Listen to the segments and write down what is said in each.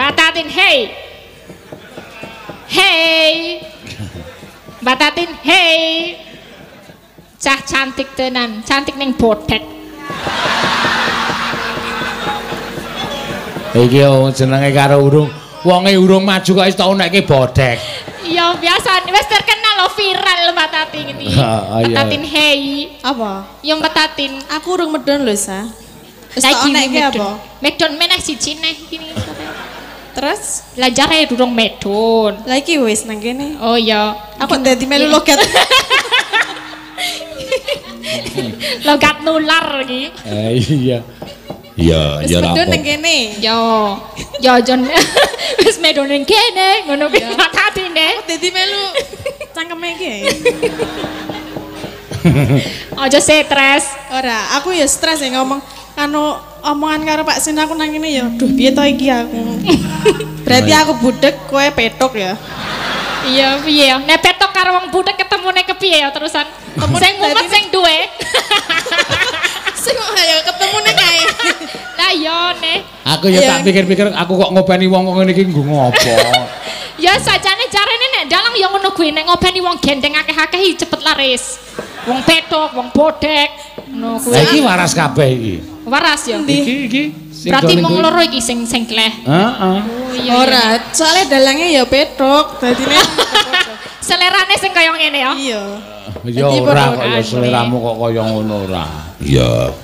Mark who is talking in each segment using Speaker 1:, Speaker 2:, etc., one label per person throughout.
Speaker 1: Batatin hey. Hey. Batatin hey. Cah cantik tenan, cantik ning bodek.
Speaker 2: Iki jenenge karo urung, wonge urung maju kok wis tau nekke bodek.
Speaker 1: Ya biasa wis terkenal lo viral Mbak Tati iki. Mbak Tatin hey.
Speaker 3: Apa?
Speaker 1: Ya Mbak Tatin.
Speaker 3: Aku urung medon lho, Sa. Wis
Speaker 1: Lagi
Speaker 3: tak onekke apa?
Speaker 1: Medon meneh siji neh iki.
Speaker 3: Terus
Speaker 1: Lajare durung medon.
Speaker 3: lah iki wis nang kene.
Speaker 1: Oh iya,
Speaker 3: Aku dadi melu logat.
Speaker 1: logat nular iki.
Speaker 2: Iya. Iya,
Speaker 3: Wis
Speaker 2: ya
Speaker 3: medon nang
Speaker 2: rapo.
Speaker 3: kene.
Speaker 1: Yo jon wis medon ning kene ngono kuwi Mbak Tati nek.
Speaker 3: Dadi melu cangkeme iki.
Speaker 1: Aja stres.
Speaker 3: Ora, aku ya stres ya ngomong anu omongan karo Pak Sin aku nang kene ya. Duh, piye to iki aku. Berarti aku budek, kowe petok ya.
Speaker 1: Iya piye ya? Nek petok karo wong budek ketemune kepiye ya terusan? Sing mumet sing duwe.
Speaker 3: Sing ayo ketemune kae.
Speaker 1: Lah yo nek.
Speaker 2: Aku ya tak pikir-pikir aku kok ngopeni wong kok ngene iki nggo ngopo.
Speaker 1: Ya sajane carane nek dalang ya ngono kuwi nek ngopeni wong gendeng akeh-akeh cepet laris. Wong petok, wong bodek, ngono kuwi.
Speaker 2: Lah iki waras kabeh iki.
Speaker 1: Waras ya.
Speaker 2: Iki
Speaker 1: Berarti mung loro iki sing kleh.
Speaker 2: Heeh.
Speaker 1: Oh iya.
Speaker 3: Ora, soalnya dalangnya ya petok, dadine
Speaker 1: Selerane sing kaya ngene ya.
Speaker 3: iya.
Speaker 2: Ya ora kok ya seleramu kok kaya ngono ora. Iya.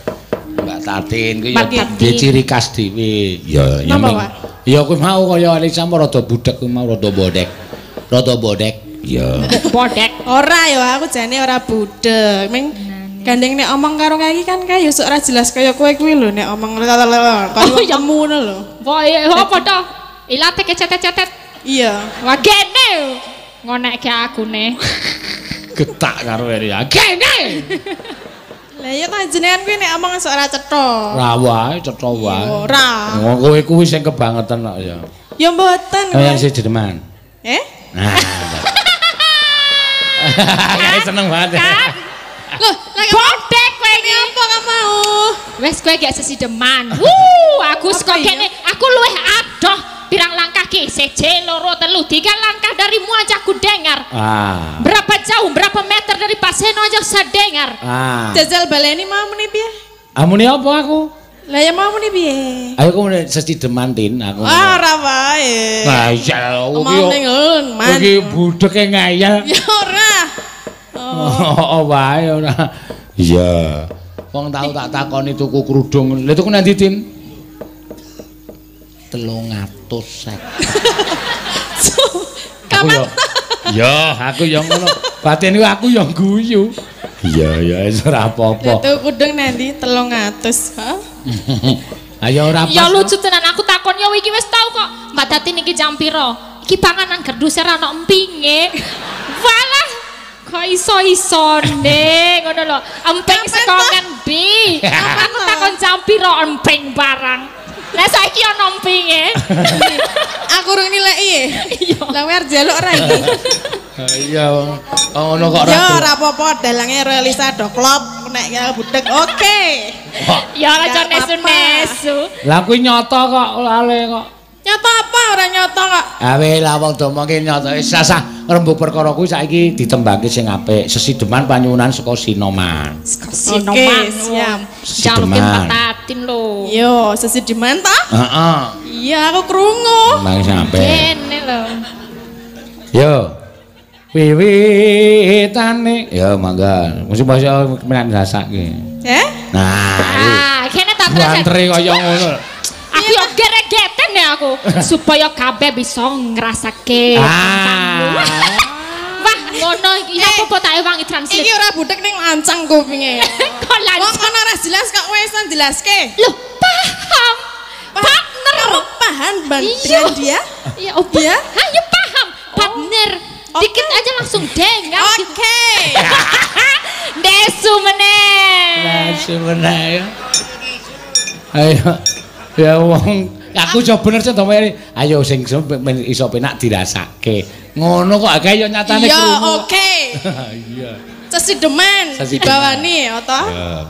Speaker 2: Mbak Tatin ku ya duwe ciri khas dhewe. Ya ya kuwi mau kaya Alisa rada budek kuwi mau rada bodek. Rada bodek. Ya.
Speaker 1: Bodek.
Speaker 3: Ora ya, aku jane ora budek. Ming gandeng nek omong karo kaki kan kae yo sok ora jelas kaya kowe kuwi lho nek omong kaya kamu ngono lho.
Speaker 1: Woe apa to? Ilate kecetet-cetet.
Speaker 3: Iya.
Speaker 1: Wah gene. Ngonekke akune.
Speaker 2: Getak karo eri. Gene.
Speaker 3: Lah ya kan jenengan kuwi nek omong sok ora cetha.
Speaker 2: Ra wae cetha wae.
Speaker 3: Ora.
Speaker 2: Kowe kuwi sing kebangetan kok ya.
Speaker 3: Ya mboten.
Speaker 2: Kaya sing dedeman. Nah. Kayak seneng banget.
Speaker 3: Loh, lagi
Speaker 1: bodek kowe iki.
Speaker 3: Apa gak mau?
Speaker 1: Wes kowe gak sesideman. Aku saka kene, aku luwih adoh pirang langkah ki. 1, 2, 3 langkah darimu aja aku dengar. Berapa jauh, berapa meter dari Pak Seno aja saya dengar.
Speaker 3: Jajal baleni mau muni piye?
Speaker 2: Amune apa aku?
Speaker 3: Lah ya mau muni piye?
Speaker 2: Ayo aku sesideman Tin aku.
Speaker 3: Ora wae.
Speaker 2: Lah iya
Speaker 3: Mau ning man.
Speaker 2: iki budeke ngayal.
Speaker 3: Ya ora.
Speaker 2: Oh wae ora. Iya. Wong tau tak takoni tuku kerudung. Lha tuku nanti Tin? 300 sek.
Speaker 3: Kapan?
Speaker 2: Ya, aku ya ngono. Batin iku aku ya guyu. Iya, ya wis ora apa-apa.
Speaker 3: Itu kudung nanti 300. Hah?
Speaker 2: Ayo ora apa.
Speaker 1: Ya lucu tenan aku takon ya iki wis tau kok. Mbak Tati niki jam piro? Iki panganan gerduse ra ono empinge. Walah kok iso-isone ngono lho. Emping saka ngendi? Aku takon jam piro emping barang. Lah saiki ono empinge.
Speaker 3: Aku urung nilai. Lah kowe arep njaluk ora iki?
Speaker 2: Iya. Ngono kok ora.
Speaker 3: Ya ora apa-apa dalange Relisa do klop nek ya budek. Oke.
Speaker 1: Ya aja nesu-nesu.
Speaker 2: Lah kuwi nyata kok lale kok.
Speaker 3: Nyata apa ora nyata kok?
Speaker 2: Awe lah wong do mengke nyata sasah rembug perkara kuwi saiki ditembangke sing apik. Sesideman panyuwunan saka Sinoman.
Speaker 1: Sinoman.
Speaker 3: Siap.
Speaker 1: Jalukin Mbak Tatin lho.
Speaker 3: Yo, sesideman ta?
Speaker 2: Heeh.
Speaker 3: Iya, aku krungu.
Speaker 2: Mang sampe.
Speaker 1: Kene lho.
Speaker 2: Yo. Wiwitane. Ya mangga. Mesti basa menak rasake. Nah,
Speaker 1: kene tak terus.
Speaker 2: Antri kaya ngono.
Speaker 1: Aku yo geregeten ya aku supaya kabeh bisa ngrasake. Wah, ngono iki apa tak wangi translate.
Speaker 3: Iki ora budek ning lancang kupinge.
Speaker 1: Kok lancang?
Speaker 3: Wong ana ora jelas kok kowe iso jelaske.
Speaker 1: Loh, paham. Partner.
Speaker 3: Kamu paham dengan dia?
Speaker 1: Iya, opo. Ya, ayo paham. Partner. Dikit aja langsung dengar.
Speaker 3: Oke.
Speaker 1: Desu meneh.
Speaker 2: Desu meneh. Ayo. Ya wong aku coba bener sih tomene. Ayo sing iso penak dirasake. Ngono kok akeh yo nyatane krungu.
Speaker 3: Ya oke.
Speaker 2: Iya.
Speaker 3: Sesideman dibawani ya to?
Speaker 2: Ya.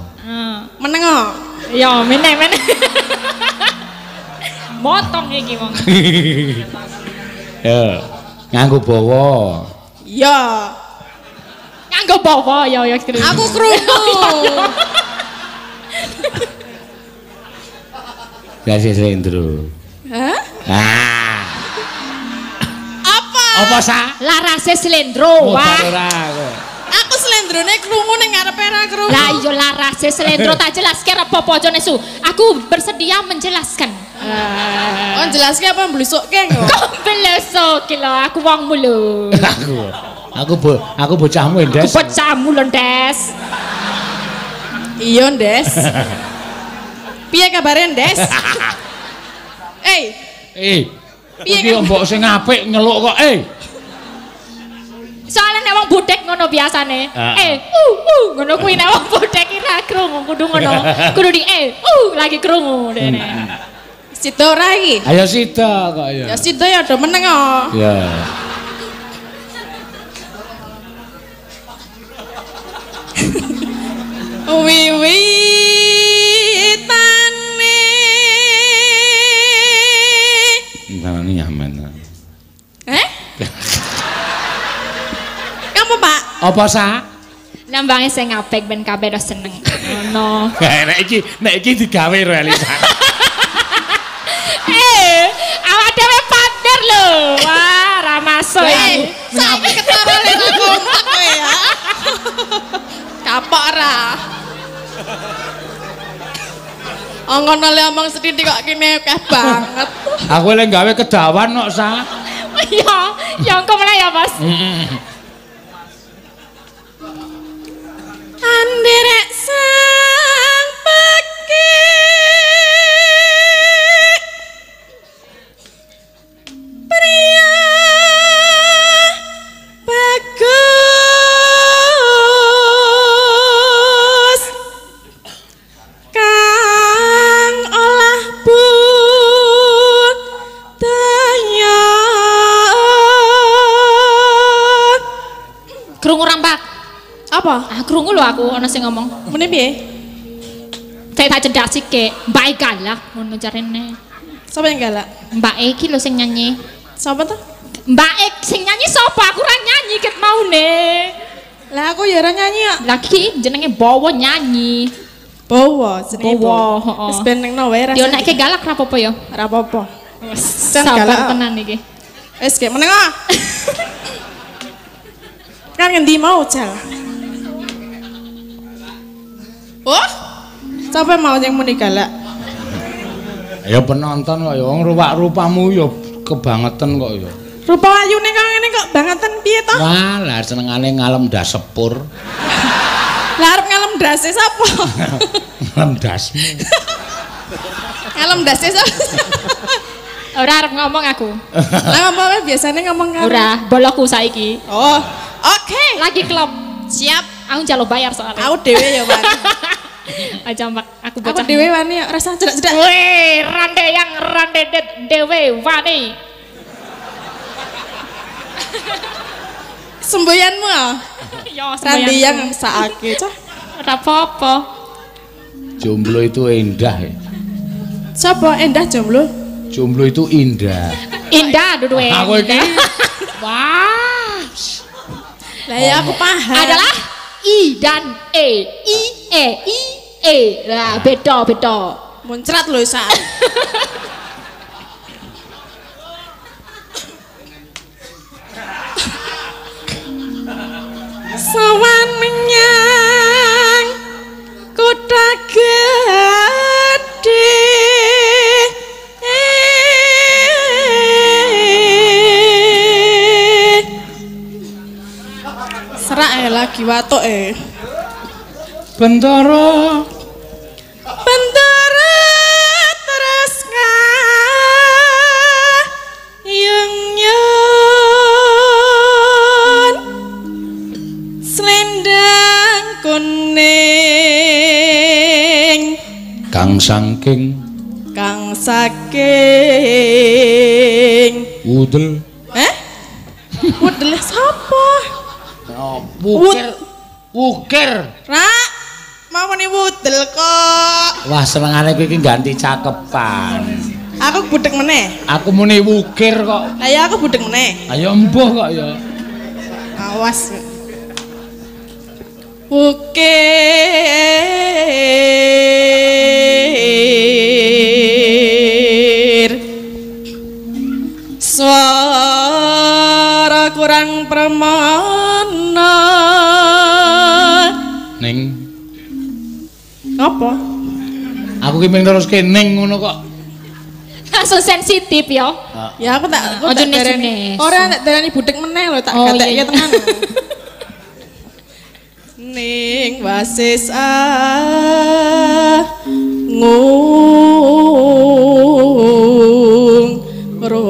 Speaker 3: Meneng kok.
Speaker 1: Ya meneh. motong iki wong.
Speaker 2: Ya, nganggo bawa.
Speaker 3: Ya.
Speaker 1: Nganggo bawa ya krungu.
Speaker 3: Aku krungu.
Speaker 2: Kasih Slendro.
Speaker 3: Hah?
Speaker 2: Ah.
Speaker 3: Apa?
Speaker 2: Apa sa?
Speaker 1: Larase Slendro. Wah.
Speaker 3: Aku Slendrone krungu ning ngarepe ra krungu.
Speaker 1: Lah iya larase Slendro tak jelaske apa-apa aja nesu. Aku bersedia menjelaskan.
Speaker 3: Oh, jelaske apa mblusukke kok?
Speaker 1: Kok mblusukke lho aku wong mulu.
Speaker 2: Aku bocahmu Ndes.
Speaker 1: Aku bocahmu lho Ndes.
Speaker 3: Iya Ndes. Piye kabare Ndes?
Speaker 2: Iki mbok sing apik nyeluk kok
Speaker 1: Soalnya nek wong budek ngono biasane. Ngono kuwi nek wong budek iki ra krungu kudu ngono. Kudu di lagi krungu dene.
Speaker 3: Sida ora iki?
Speaker 2: Ayo sida kok ya.
Speaker 3: Ya sida ya do meneng kok.
Speaker 2: Ya.
Speaker 3: Wiwitane
Speaker 2: Nang nyaman.
Speaker 3: Kamu Pak?
Speaker 2: Apa sa?
Speaker 1: Nambange sing apik ben kabeh do seneng. Ngono.
Speaker 2: Nek iki digawe realisan.
Speaker 1: Awak dhewe partner lho. Wah, ra masuk iki.
Speaker 3: Saiki ketara lek kompak kowe ya. Kapok ra. Ngono le omong sithik kok kene akeh banget.
Speaker 2: Aku lek gawe kedawan kok sa.
Speaker 1: Ya engko meneh ya, Mas.
Speaker 3: Anderek sang peki pria bagus kang olah budaya
Speaker 1: Krungu rampak.
Speaker 3: apa?
Speaker 1: Krungu lho aku ana sing ngomong.
Speaker 3: Mene piye?
Speaker 1: Saya tak cedasike, Mbak galak ngono jarene.
Speaker 3: Sapa yang galak?
Speaker 1: Mbak iki lho sing nyanyi.
Speaker 3: Sapa tuh?
Speaker 1: Mbak sing nyanyi sapa? Aku ora nyanyi ket maune.
Speaker 3: Lah aku ya ora nyanyi kok.
Speaker 1: Lagi jenenge Bowo nyanyi.
Speaker 3: Bowo jenenge
Speaker 1: Bowo,
Speaker 3: Bowo.
Speaker 1: heeh.
Speaker 3: Wis benengno wae
Speaker 1: Yo
Speaker 3: rasane.
Speaker 1: nek galak ra apa-apa ya.
Speaker 3: Ora apa-apa.
Speaker 1: Sabar
Speaker 3: galak.
Speaker 1: tenan iki.
Speaker 3: Wis ge meneng ah. Kan ngendi mau jal. Oh? Siapa mau yang muni galak?
Speaker 2: Ya penonton kok ya wong rupa-rupamu ya kebangetan kok ya.
Speaker 3: Rupa ayune kok ngene kok bangetan piye to?
Speaker 2: Wah, lah senengane ngalem ndas sepur.
Speaker 3: Lah arep ngalem ndase sapa?
Speaker 2: Ngalem ndasmu.
Speaker 3: Ngalem ndase sapa?
Speaker 1: Ora arep ngomong aku.
Speaker 3: Lah ngomong wae biasane ngomong karo.
Speaker 1: Ora, bolokku saiki.
Speaker 3: Oh, oke.
Speaker 1: Lagi klub.
Speaker 3: Siap.
Speaker 1: Aku njaluk bayar soalnya.
Speaker 3: Aku dhewe ya, Wan.
Speaker 1: Aja mbak, aku
Speaker 3: Aku
Speaker 1: bocah.
Speaker 3: dhewe wani ya, rasa cedak-cedak.
Speaker 1: Weh, rande dewe wani.
Speaker 3: Semboyanmu ah.
Speaker 1: Ya,
Speaker 3: Randi yang sakake, cah.
Speaker 1: ora apa-apa.
Speaker 2: Jomblo itu indah ya.
Speaker 3: Sapa endah jomblo?
Speaker 2: Jomblo itu indah.
Speaker 1: Indah duduwe.
Speaker 2: Aku iki
Speaker 1: Wah.
Speaker 3: Lah ya aku paham.
Speaker 1: Adalah I dan E. Lah beda.
Speaker 3: Muncrat lho sak. Sowan menyang kota gede. Serak lagi watuk
Speaker 2: Bentara
Speaker 3: terus ngayun selendang kuning
Speaker 2: Kang Saking udel.
Speaker 3: Udel sapa?
Speaker 2: Wukir.
Speaker 3: Ra, mau meni wudel kok.
Speaker 2: Wah, senengane kowe iki ganti cakepan.
Speaker 3: Aku budek meneh.
Speaker 2: Aku muni wukir kok.
Speaker 3: Lah ya aku budek meneh.
Speaker 2: Ayo embuh kok ya.
Speaker 3: Awas. Wukir. Suara kurang permana.
Speaker 2: Ning.
Speaker 3: Apa?
Speaker 2: Aku ki pengen teruske ning ngono kok.
Speaker 1: Langsung sensitif ya.
Speaker 3: Ya aku tak
Speaker 1: Ojo
Speaker 3: darani.
Speaker 1: nes-nes.
Speaker 3: Ora tak darani budek meneh lho tak gatekke tenan. Ning wasis ngung ro.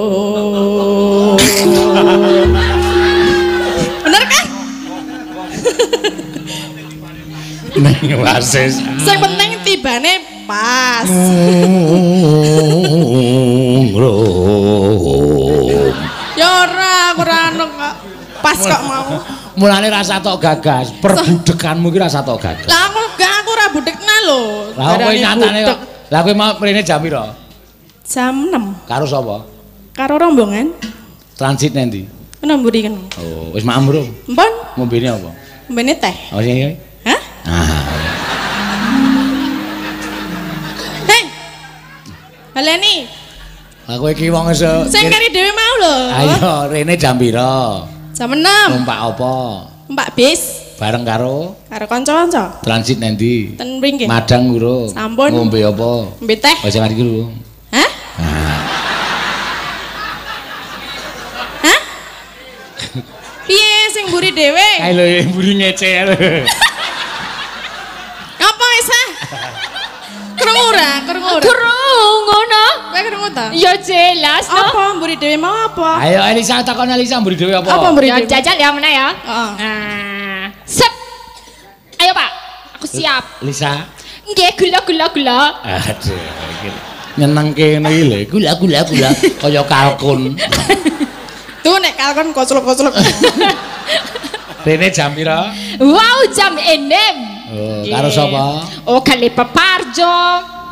Speaker 3: Bener kan?
Speaker 2: Ning wasis.
Speaker 3: Sing penting tibane pas. Ya ora anu kok. Pas kok mau.
Speaker 2: Mulane rasa tok gagas, perbudekanmu ki rasa tok gagas.
Speaker 3: Lah aku ora budekna lho.
Speaker 2: Lah kowe nyatane kok. Lah kowe mau mrene jam pira?
Speaker 3: Jam 6.
Speaker 2: Karo sapa?
Speaker 3: Karo rombongan.
Speaker 2: Transit nendi?
Speaker 3: Kena mburi kena.
Speaker 2: Oh, wis maem bro.
Speaker 3: Mpun,
Speaker 2: Ngombene apa?
Speaker 3: mbene teh.
Speaker 2: Oh iya.
Speaker 3: Hah?
Speaker 2: Ah.
Speaker 3: Hei. Baleni.
Speaker 2: Lah kowe iki wong
Speaker 3: Sing kari dhewe mau lho.
Speaker 2: Ayo, rene jam pira?
Speaker 3: Jam 6.
Speaker 2: Numpak apa?
Speaker 3: Numpak bis.
Speaker 2: Bareng karo
Speaker 3: Kanca-kanca.
Speaker 2: transit nendi?
Speaker 3: Ten mriki.
Speaker 2: Madang urung.
Speaker 3: Sampun.
Speaker 2: Ngombe apa?
Speaker 3: Ngombe teh.
Speaker 2: Wis mari iki lho.
Speaker 3: Hah?
Speaker 2: Ah.
Speaker 3: Hah? Piye sing mburi dhewe?
Speaker 2: Kae lho mburi ngece lho.
Speaker 3: Apa wis ah? Krungu ora? Krungu ora?
Speaker 1: Krungu no.
Speaker 3: Kowe krungu ta?
Speaker 1: Ya jelas no.
Speaker 3: Apa mburi dhewe mau apa?
Speaker 2: Ayo Elisa takon Elisa mburi dhewe apa?
Speaker 3: Apa mburi
Speaker 1: Ya
Speaker 3: dhewe?
Speaker 1: jajal ya meneh ya.
Speaker 3: Heeh.
Speaker 1: Nah, sep. Ayo Pak, aku siap.
Speaker 2: Lisa.
Speaker 1: Nggih, gula.
Speaker 2: Aduh, iki nyenengke ngene iki lho. Gula. Kaya kalkun.
Speaker 3: Tuh nek kalkon kocelok-kocelok.
Speaker 2: Rene jam pira?
Speaker 1: Wow, jam 6.
Speaker 2: Oh, karo sapa?
Speaker 1: Oh, kali Paparjo.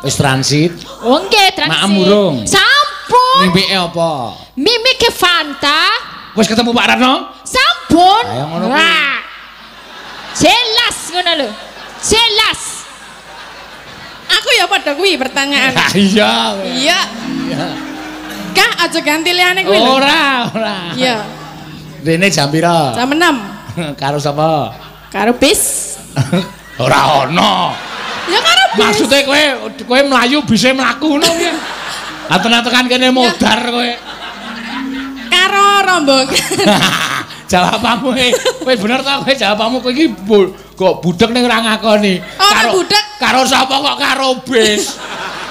Speaker 2: Wis transit.
Speaker 1: Oh, nggih, transit.
Speaker 2: Maem urung?
Speaker 1: Sampun.
Speaker 2: Mimike apa?
Speaker 1: Mimike Fanta.
Speaker 2: Wis ketemu Pak Ratno?
Speaker 1: Sampun.
Speaker 2: Ayo ngono kuwi.
Speaker 1: Wah. Jelas ngono lho. Jelas.
Speaker 3: Aku ya pada kuwi pertanyaan.
Speaker 2: Iya.
Speaker 3: Iya.
Speaker 2: Iya.
Speaker 3: Kah aja ganti liyane kuwi lho.
Speaker 2: Ora.
Speaker 3: Iya.
Speaker 2: Rene jam pira?
Speaker 3: Jam 6.
Speaker 2: Karo sapa?
Speaker 3: Karo bis.
Speaker 2: Ora ono.
Speaker 3: Ya karo bis.
Speaker 2: Maksude kowe mlayu bisa mlaku ngono kuwi. Ah tekan kene modar kowe.
Speaker 3: Karo rombongan.
Speaker 2: Jawabanmu kowe bener ta kowe jawabanmu kowe iki kok budek ning ora ngakoni. Karo sapa kok karo bis?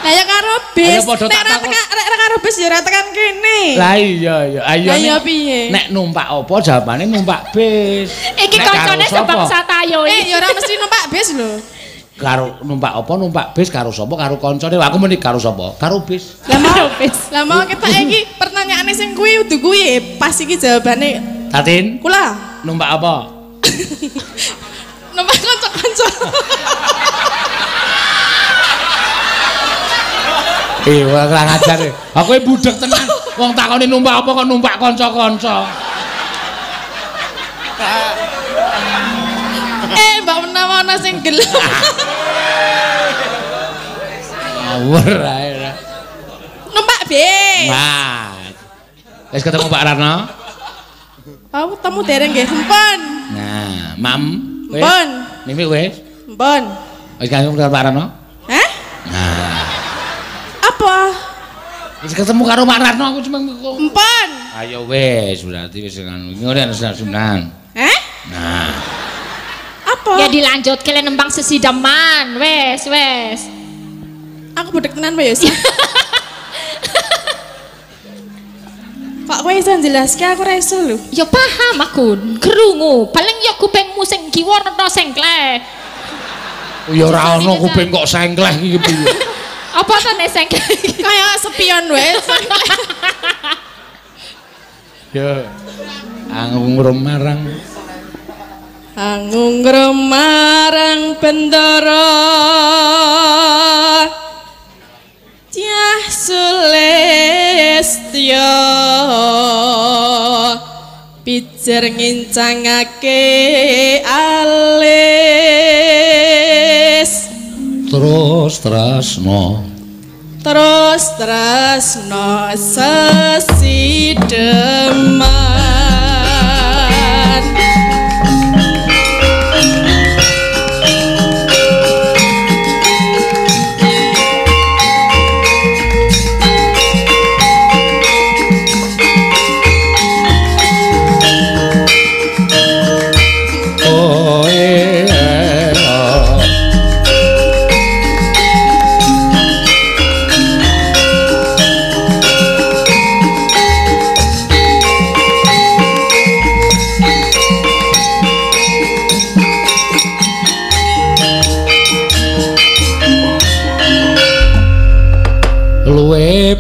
Speaker 3: Lah ya karo bis.
Speaker 2: Ayo padha tak takon.
Speaker 3: Nek karo bis ya ora tekan kene.
Speaker 2: Lah iya. Ayo.
Speaker 3: Lah ya piye?
Speaker 2: Nek numpak apa jawabane numpak bis.
Speaker 1: Iki
Speaker 2: Nek karo
Speaker 1: koncone
Speaker 2: sapa?
Speaker 1: sebangsa tayo iki.
Speaker 3: Ya ora mesti numpak bis lho.
Speaker 2: Karo numpak apa numpak bis karo sapa karo kancane. Aku muni karo sapa? Karo bis.
Speaker 3: Lah mau bis. Lah mau kita iki pertanyaane sing kuwi udu kuwi pas iki jawabane.
Speaker 2: Tatin?
Speaker 3: Kula
Speaker 2: Numpak apa?
Speaker 3: numpak kanca-kanca.
Speaker 2: Wah kurang ajar. Aku budek tenan. Wong takoni numpak apa kok numpak kanca-kanca.
Speaker 3: Mbak menawa ana sing gelem.
Speaker 2: Ngawur ae.
Speaker 3: Numpak bis.
Speaker 2: Wah. Wis ketemu Pak Ratno?
Speaker 3: Aku temu dereng nggih, Mpun.
Speaker 2: Nah, Mam.
Speaker 3: Mpun.
Speaker 2: Mimi wis.
Speaker 3: Mpun.
Speaker 2: Wis ketemu karo Pak Ratno?
Speaker 3: Hah?
Speaker 2: Nah.
Speaker 3: Apa?
Speaker 2: Wis ketemu karo Pak Ratno aku cuma
Speaker 3: Mpun.
Speaker 2: Ayo wis berarti wis ngono. Ngene Sunan.
Speaker 3: Hah?
Speaker 2: Nah.
Speaker 3: Apa?
Speaker 1: Ya dilanjut kalian nembang sesidaman. Wes.
Speaker 3: Aku budek tenan wae ya. Kok kowe iso jelaske aku ora iso lho.
Speaker 1: Ya paham aku. Krungu. Paling ya kupingmu sing kiwa rada sengkleh.
Speaker 2: Ya ora ono kuping kok sengkleh iki piye.
Speaker 1: Apa to nek sengkleh?
Speaker 3: Kayak spion wae.
Speaker 2: Ya. Angung remarang.
Speaker 3: Angung remarang bendara. Cah sule Surya pijer ngincangake alis
Speaker 2: terus tresno
Speaker 3: sesideman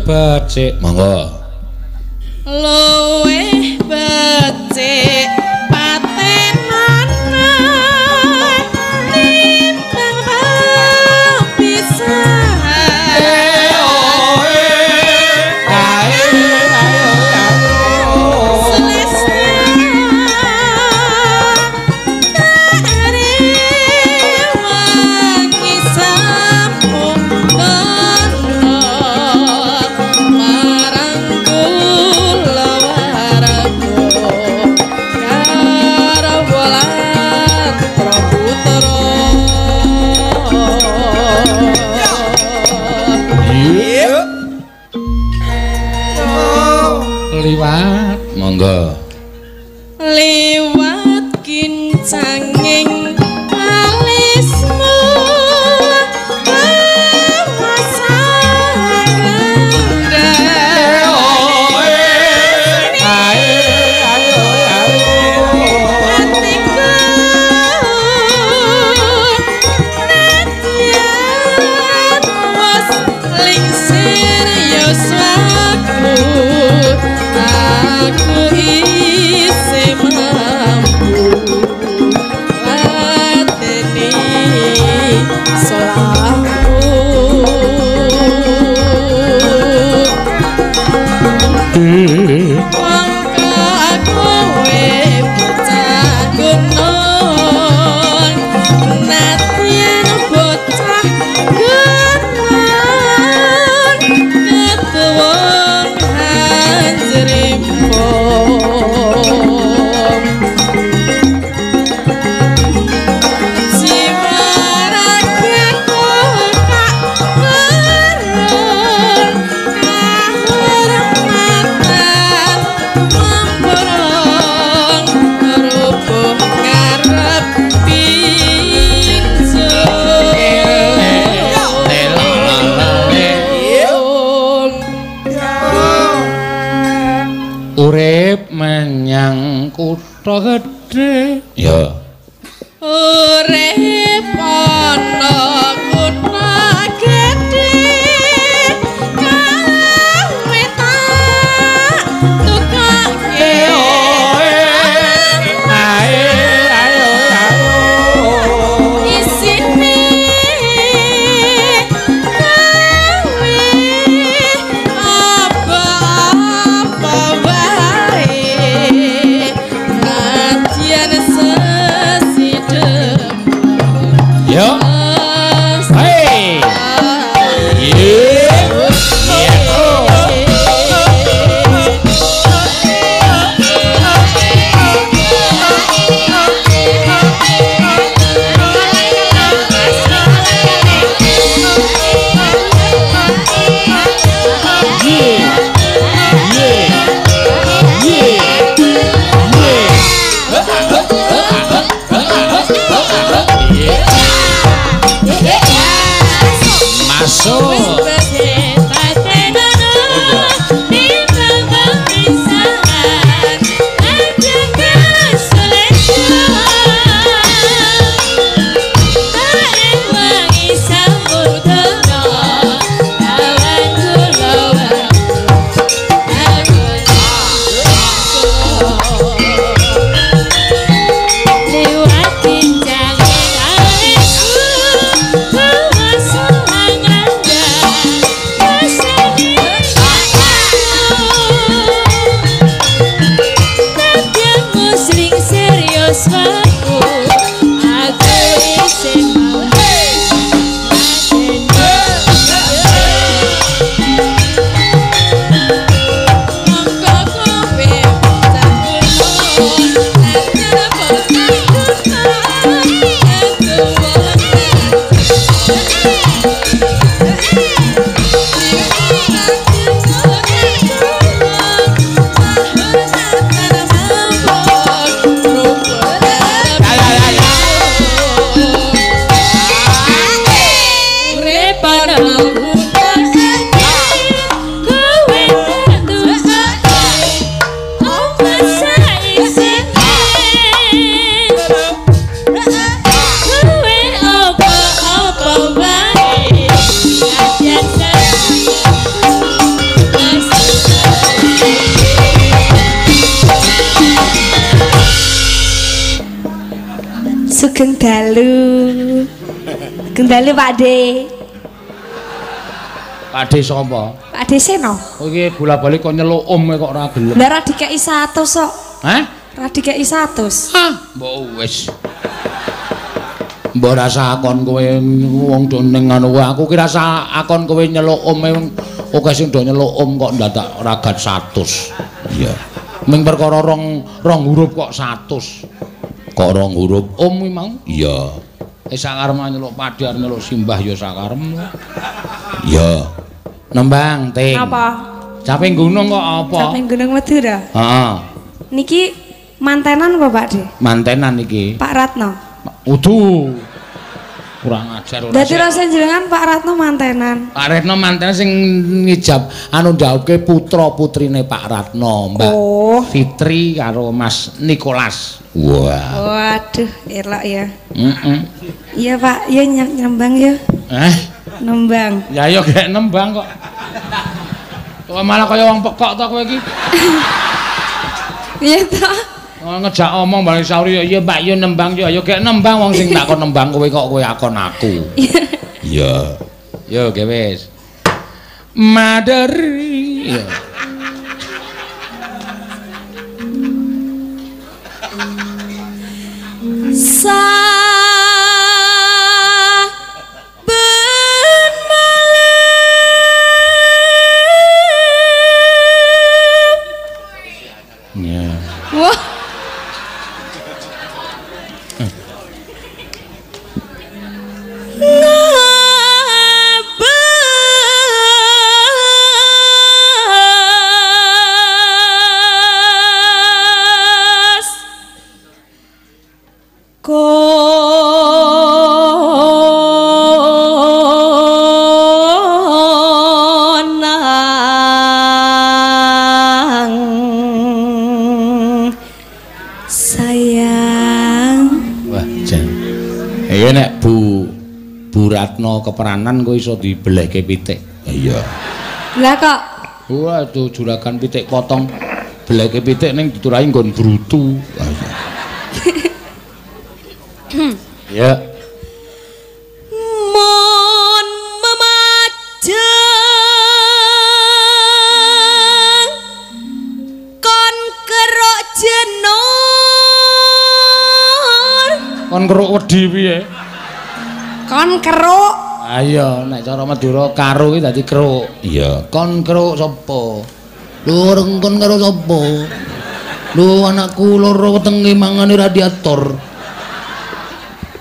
Speaker 2: becik monggo
Speaker 3: luwih becik patenan timbang pisahan
Speaker 2: liwat monggo
Speaker 3: liwat kincanging alismu aku isi mampu lateni selaku mongko aku bocah gunung nadyan bocah gunung ketuwung
Speaker 2: urip menyang kutha gedhe ya
Speaker 3: urip ana kutha gedhe kawe tak tukake ayo isine kawe apa-apa wae nadyan sesidem
Speaker 2: yo hey
Speaker 4: Sugeng dalu. Sugeng dalu Pakde.
Speaker 2: Pakde sapa?
Speaker 4: Pakde Seno.
Speaker 2: Kowe iki bola-bali kok nyeluk kok ora gelem.
Speaker 4: Lah ra dikeki 100 kok.
Speaker 2: Hah?
Speaker 4: Ra dikeki 100.
Speaker 2: Hah, mbok wis. Mbok rasa akon kowe wong do ning anu kowe aku ki rasa akon kowe nyeluk oke sing do nyeluk kok ndadak ragat 100. Iya. Ming perkara rong huruf kok 100. Kok rong huruf kuwi mau? Iya. Sakarem nyeluk Padar nyeluk Simbah ya sakarem. Iya. Nembang ting.
Speaker 4: Apa?
Speaker 2: Caping gunung kok apa?
Speaker 4: Caping gunung Madura.
Speaker 2: Heeh.
Speaker 4: Niki mantenan apa Pak De?
Speaker 2: Mantenan iki.
Speaker 4: Pak Ratno.
Speaker 2: Udu. Kurang ajar ora.
Speaker 4: Dadi rasa jenengan Pak Ratno mantenan.
Speaker 2: Pak Ratno mantenan sing ngijab anu ndhawuhke putra-putrine Pak Ratno, Mbak Fitri karo Mas Nikolas. Wah.
Speaker 4: Waduh, elok ya.
Speaker 2: Heeh.
Speaker 4: Iya Pak, ya nembang ya. Nembang.
Speaker 2: Ya yo gek nembang kok. Kok malah kaya wong pekok to kowe iki. Iya to. Ngejak omong bali sauri ya iya Mbak yo nembang yo gek nembang wong sing takon nembang kowe kok kowe akon aku. Iya. Yo ge wis. Madari. Ratno keperanan kok iso dibelehke pitik. Iya.
Speaker 4: Lah kok.
Speaker 2: Waduh juragan pitik potong belehke pitik ning diturahi nggon brutu. Ya.
Speaker 4: Mon memajeng kon keruk jenur.
Speaker 2: Kon keruk wedi piye?
Speaker 4: Kon keruk.
Speaker 2: Ayo nek cara Madura karo iki dadi keruk. Iya, kon keruk sapa? Lho reng kon karo sapa? Lho anakku loro wetenge mangane radiator.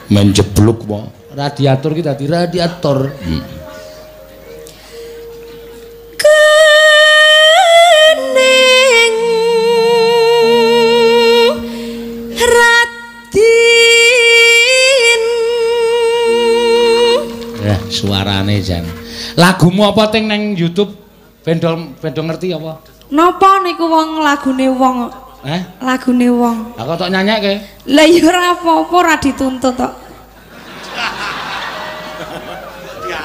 Speaker 2: Men jeblok po. Radiator iki dadi radiator. Suarane jan. Lagumu apa ting nang YouTube? Bendol ngerti apa?
Speaker 4: Napa niku wong lagune wong? Lagune wong.
Speaker 2: Aku tok nyanyekke.
Speaker 4: Lah ya ora apa-apa ora dituntut kok.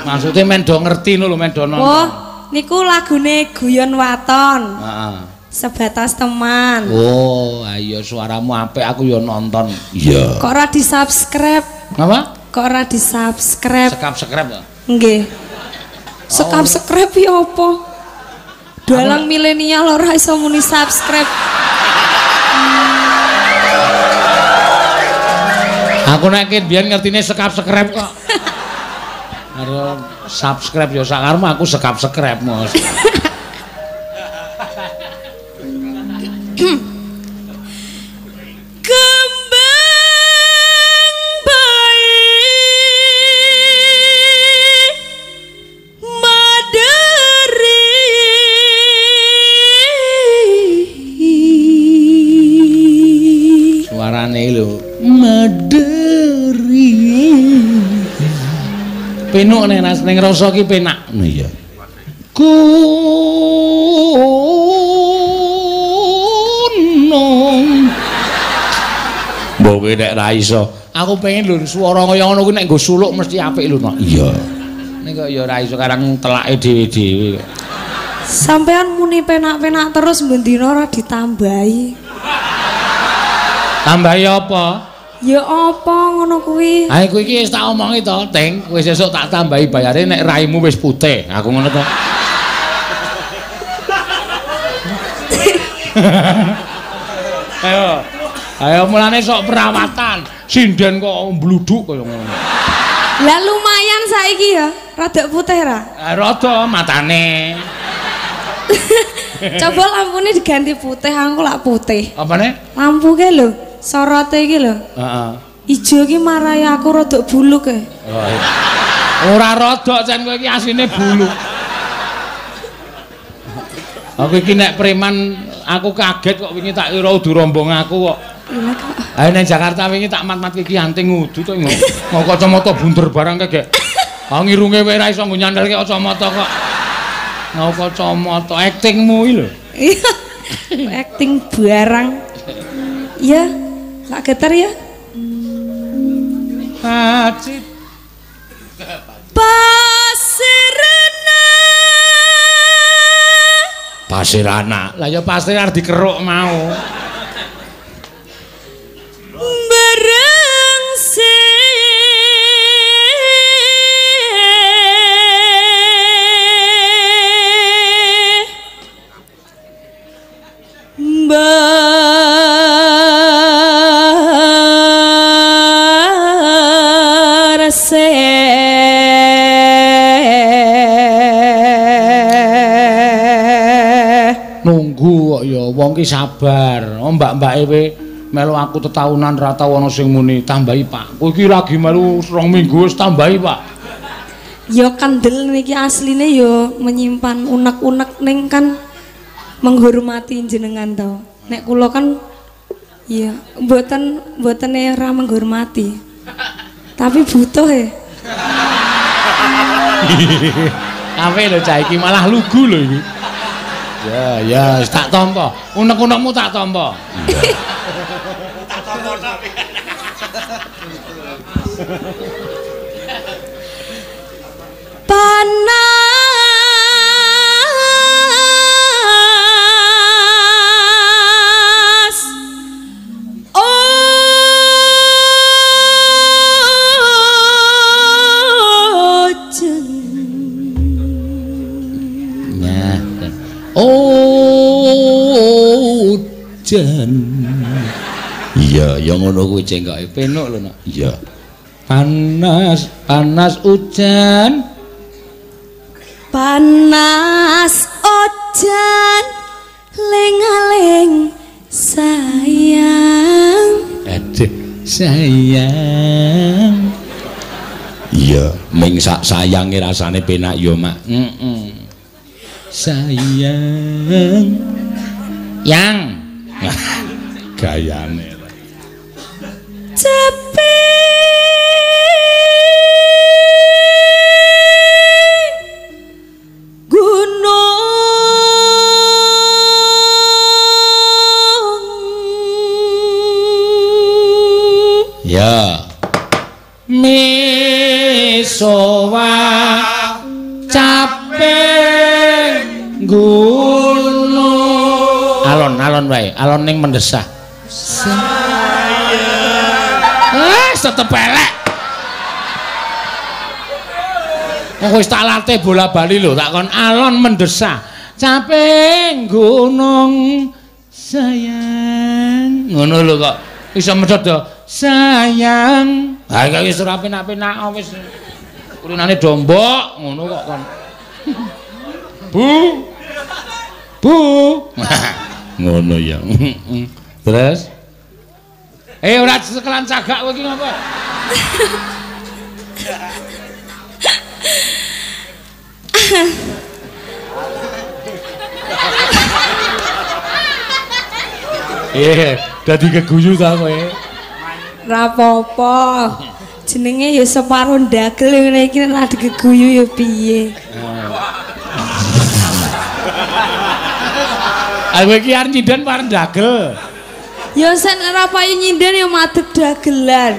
Speaker 2: Maksudnya men do ngerti lho men do nonton.
Speaker 4: Oh, niku lagune Guyon Waton.
Speaker 2: Heeh.
Speaker 4: Sebatas teman.
Speaker 2: Oh, ayo suaramu apik aku ya nonton. Iya.
Speaker 4: Kok ora di-subscribe?
Speaker 2: Apa?
Speaker 4: Kok ora di-subscribe?
Speaker 2: Sekap-sekrep ya?
Speaker 4: Nggih. Sekap-sekrep ya apa? Dalang milenial ora iso muni subscribe.
Speaker 2: Aku nek biyen ngertine sekap-sekrep kok. Karo subscribe ya sakarmu aku sekap-sekrep Mos. Maderi penuk ning rasa ki penak. Iya. Gunung. Mbok kowe nek ra iso. Aku pengen lho swara kaya ngono kuwi nek nggo suluk mesti apik lho. Iya. Nek kok ya ora iso karang telake dhewe-dhewe.
Speaker 4: Sampean muni penak-penak terus mbendina ora ditambahi.
Speaker 2: Tambahi apa?
Speaker 4: Ya apa ngono kuwi?
Speaker 2: Ha iku iki wis tak omongi to, Ting. Wis esuk tak tambahi bayare nek raimu wis putih. Aku ngono to. Ayo. Ayo mulane sok perawatan. Sinden kok mbluduk kaya ngono.
Speaker 4: Lah lumayan saiki ya, rada putih ra?
Speaker 2: Rada matane.
Speaker 4: Coba lampune diganti putih, aku lak putih.
Speaker 2: Apane?
Speaker 4: Lampu ke lho, sorote iki lho.
Speaker 2: Heeh.
Speaker 4: Ijo iki marai aku rada buluk e.
Speaker 2: Oh, iya. Ora rada jan kowe iki asline buluk. Aku iki nek preman aku kaget kok wingi tak kira udu rombong aku kok. Ayo nang Jakarta wingi tak mat-mat iki anting ngudu to mau kacamata bunder barang kek. Ah ngirunge wae ra iso nggo nyandelke kacamata kok. Mau kacamata aktingmu iki lho.
Speaker 4: Iya. Acting barang. Iya, tak getar ya.
Speaker 2: Pacit.
Speaker 4: Pasirana.
Speaker 2: Pasirana. Lah ya pasir arep dikeruk mau.
Speaker 4: Bareng
Speaker 2: nunggu kok ya wong ki sabar. Oh mbak-mbake kowe melu aku tetahunan ra tau ana sing muni tambahi Pak. Kowe iki lagi melu 2 minggu wis tambahi Pak.
Speaker 4: Ya kandel niki asline ya menyimpan unek-unek ning kan menghormati jenengan to. Nek kula kan iya mboten ra menghormati. Tapi butuh e.
Speaker 2: Kafe lho cah iki malah lugu lho iki. Ya, tak tampa. Unek-unekmu tak tampa. Tak tampa tapi.
Speaker 4: Panas.
Speaker 2: Hujan. Iya, ya ngono kuwi cengkoke penuk lho, Nak. Iya. Panas hujan.
Speaker 4: Panas hujan lengaling sayang.
Speaker 2: Aduh, sayang. Iya, ming sak sayange rasane penak ya, Mak. Sayang. Yang gayane
Speaker 4: Cepi gunung
Speaker 2: ya misowa caping gunung alon wae alon ning mendesah tetep elek kok wis tak latih bola bali lho tak kon alon mendesah caping gunung sayang ngono lho kok iso medhot sayang ha iki wis ora penak-penak wis urinane dombok ngono kok kon Bu ngono ya terus ora sekelan cagak kowe iki ngapa dadi keguyu ta kowe
Speaker 4: ra apa-apa jenenge ya separo ndagel ngene iki nek lagi keguyu ya piye
Speaker 2: aku iki arep nyinden pareng ndagel
Speaker 4: ya sen ora payu nyinden ya madeg dagelan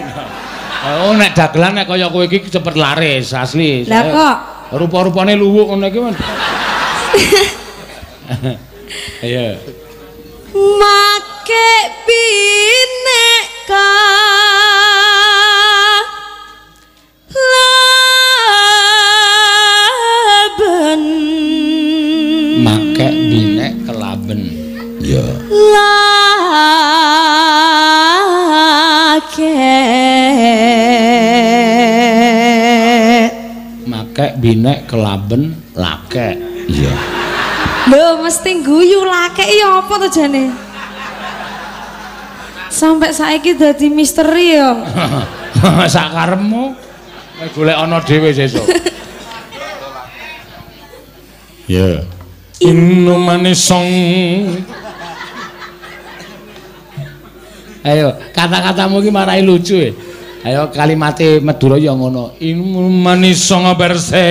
Speaker 2: oh nek dagelan nek kaya kowe iki cepet laris asli
Speaker 4: lah kok
Speaker 2: rupa-rupane luwuk ngono iki men ayo
Speaker 4: make bineka
Speaker 2: Makek binek kelaben. Ya. Makek binek kelaben lakek. Iya.
Speaker 4: Lho mesti guyu lakek ya apa to jane? Sampai saiki dadi misteri ya.
Speaker 2: Sak karepmu golek ana dhewe sesuk. Ya. Innu manisong. Ayo, kata-katamu iki marai lucu e. Ayo kalimate Madura ya ngono. Innu manisong berse.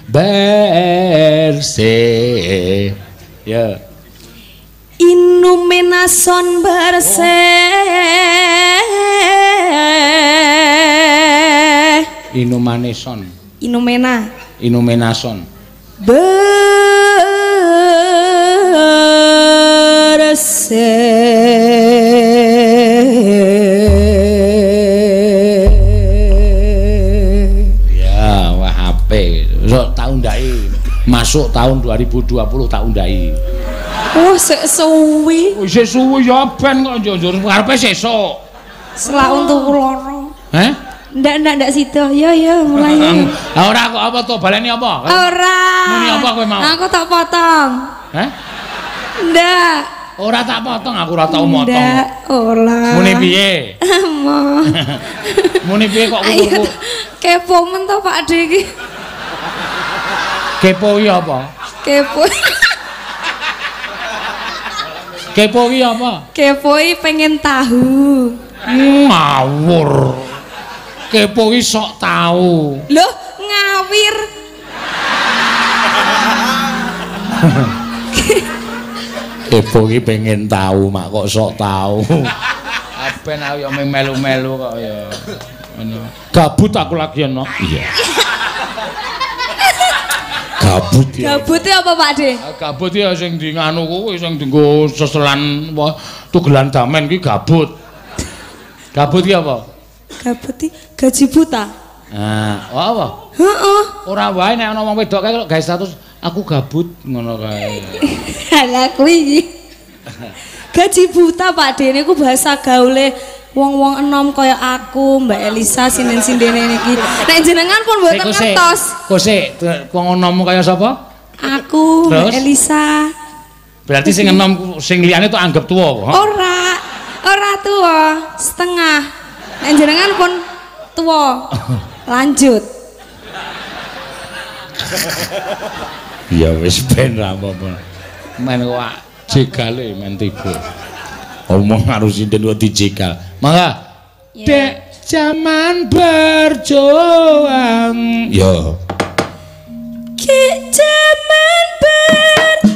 Speaker 2: Berse. Ya.
Speaker 4: Innu menason berse.
Speaker 2: Innu manison.
Speaker 4: Innu mena.
Speaker 2: Innu menason.
Speaker 4: Berse.
Speaker 2: Ya, wah HP. Sok tak undai. Masuk tahun 2020 tak undai.
Speaker 4: Oh, sik suwi.
Speaker 2: Wis suwi ya ben kok njur karepe sesuk.
Speaker 4: Selak untuk loro.
Speaker 2: Heh?
Speaker 4: Ndak situ. Ya mulai.
Speaker 2: Lah ora kok apa to baleni apa?
Speaker 4: Ora.
Speaker 2: Muni apa kowe mau?
Speaker 4: Aku tak potong.
Speaker 2: Heh?
Speaker 4: Ndak.
Speaker 2: Ora tak potong, aku ora tau motong.
Speaker 4: Ndak, ora.
Speaker 2: Muni piye?
Speaker 4: Mo.
Speaker 2: Muni piye kok kuku?
Speaker 4: Kepo men to Pak De iki.
Speaker 2: Kepo iki apa?
Speaker 4: Kepo.
Speaker 2: Kepo iki apa?
Speaker 4: Kepo iki pengen tahu.
Speaker 2: Ngawur. Kepo iki sok tahu.
Speaker 4: Loh, ngawir.
Speaker 2: Kepo iki pengen tahu mak kok sok tahu. Ben aku ya melu-melu kok ya. Ngono. Gabut aku lagi ono. Iya. Gabut ya.
Speaker 4: Gabute apa Pak De?
Speaker 2: Gabut ya sing di nganu kuwi sing dienggo seselan tugelan damen kuwi gabut. Gabut ki apa?
Speaker 4: Gabut gaji buta.
Speaker 2: Nah, apa?
Speaker 4: Heeh.
Speaker 2: Ora wae nek ana wong wedok kae gawe status aku gabut ngono kae.
Speaker 4: Lah kuwi iki. Gaji buta Pak De niku bahasa gaule wong-wong enom kaya aku, Mbak Elisa sinden-sindene niki. Nek jenengan pun mboten ngertos.
Speaker 2: Kose, wong enommu kaya sapa?
Speaker 4: Aku, Mbak Elisa.
Speaker 2: Berarti sing enom sing liyane tuh anggap tuwa kok.
Speaker 4: Ora tuwa, setengah. Nek jenengan pun tuwa. Lanjut.
Speaker 2: Ya wis ben ra apa-apa. Men kok jegale men tiba. Omong karo sinden kok dijegal. Mangga. Dek zaman berjuang. Yo.
Speaker 4: Ki zaman berjuang.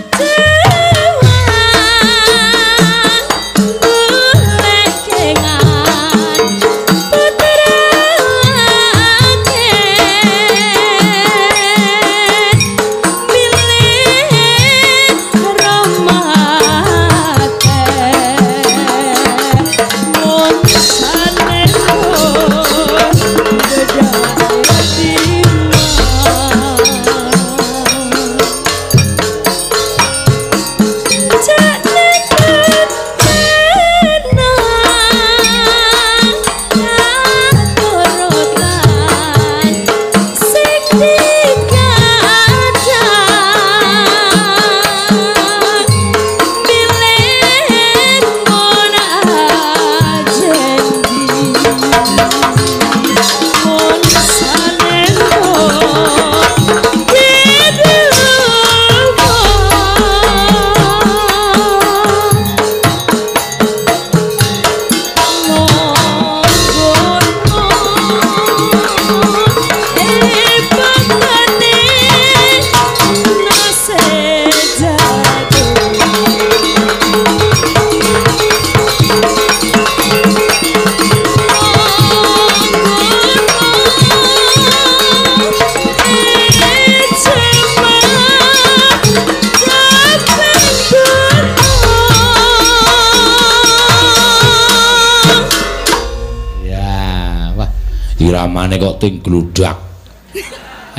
Speaker 2: Iramane kok ting gludak.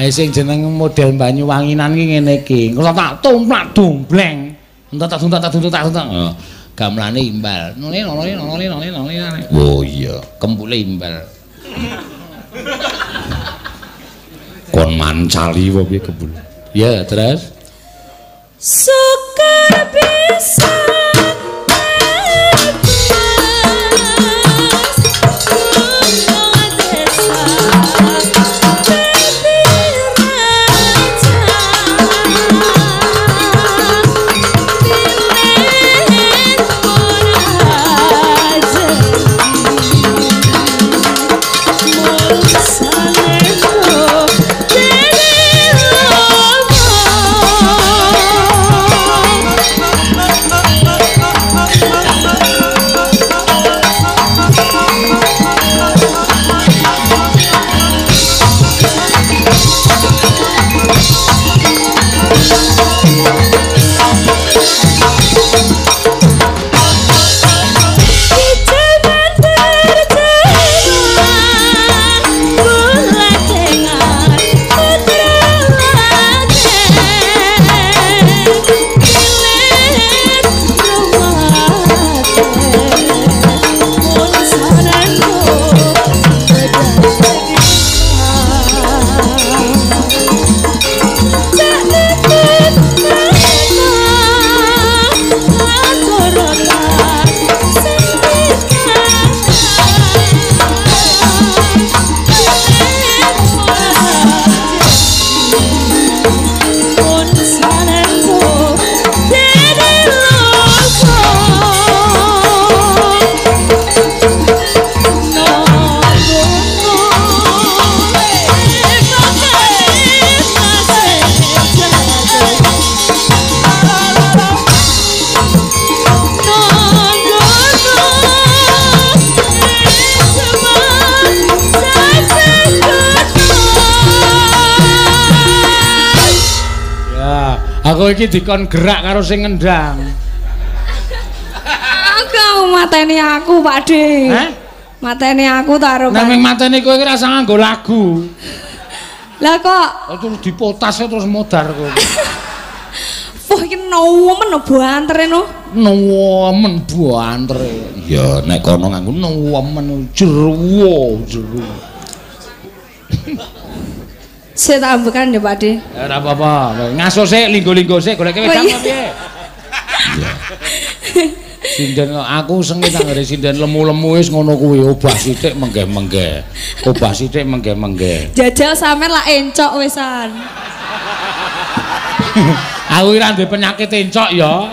Speaker 2: Sing jeneng model Banyuwanginan ki ngene iki. Engko tak tumplak dombleng. Entak. Gamelane imbal. Oh iya, kempule imbal. Kon mancali wae piye kempul. Ya, terus.
Speaker 4: Sukar bisa
Speaker 2: Aku iki dikon gerak karo sing ngendang.
Speaker 4: Kau mateni aku, Pakde.
Speaker 2: Hah?
Speaker 4: Mateni aku ta karo.
Speaker 2: Nek ming mateni kowe iki rasa nganggo lagu.
Speaker 4: Lah kok
Speaker 2: terus dipotas terus modar kowe.
Speaker 4: Wah iki nemen bantere no.
Speaker 2: Nemen bantere. Ya nek kono nganggo nemen jeruwo.
Speaker 4: Saya tak ambekan ya Pakde.
Speaker 2: Ora apa-apa. Ngaso sik, linggo-linggo sik, goleke wedang piye? Iya. Sinden aku sengit anggere sinden lemu-lemu wis ngono kuwi, obah sithik menggeh-menggeh. Obah sithik menggeh-menggeh.
Speaker 4: Jajal sampean lak encok wisan.
Speaker 2: Aku ora ndek penyakit encok ya.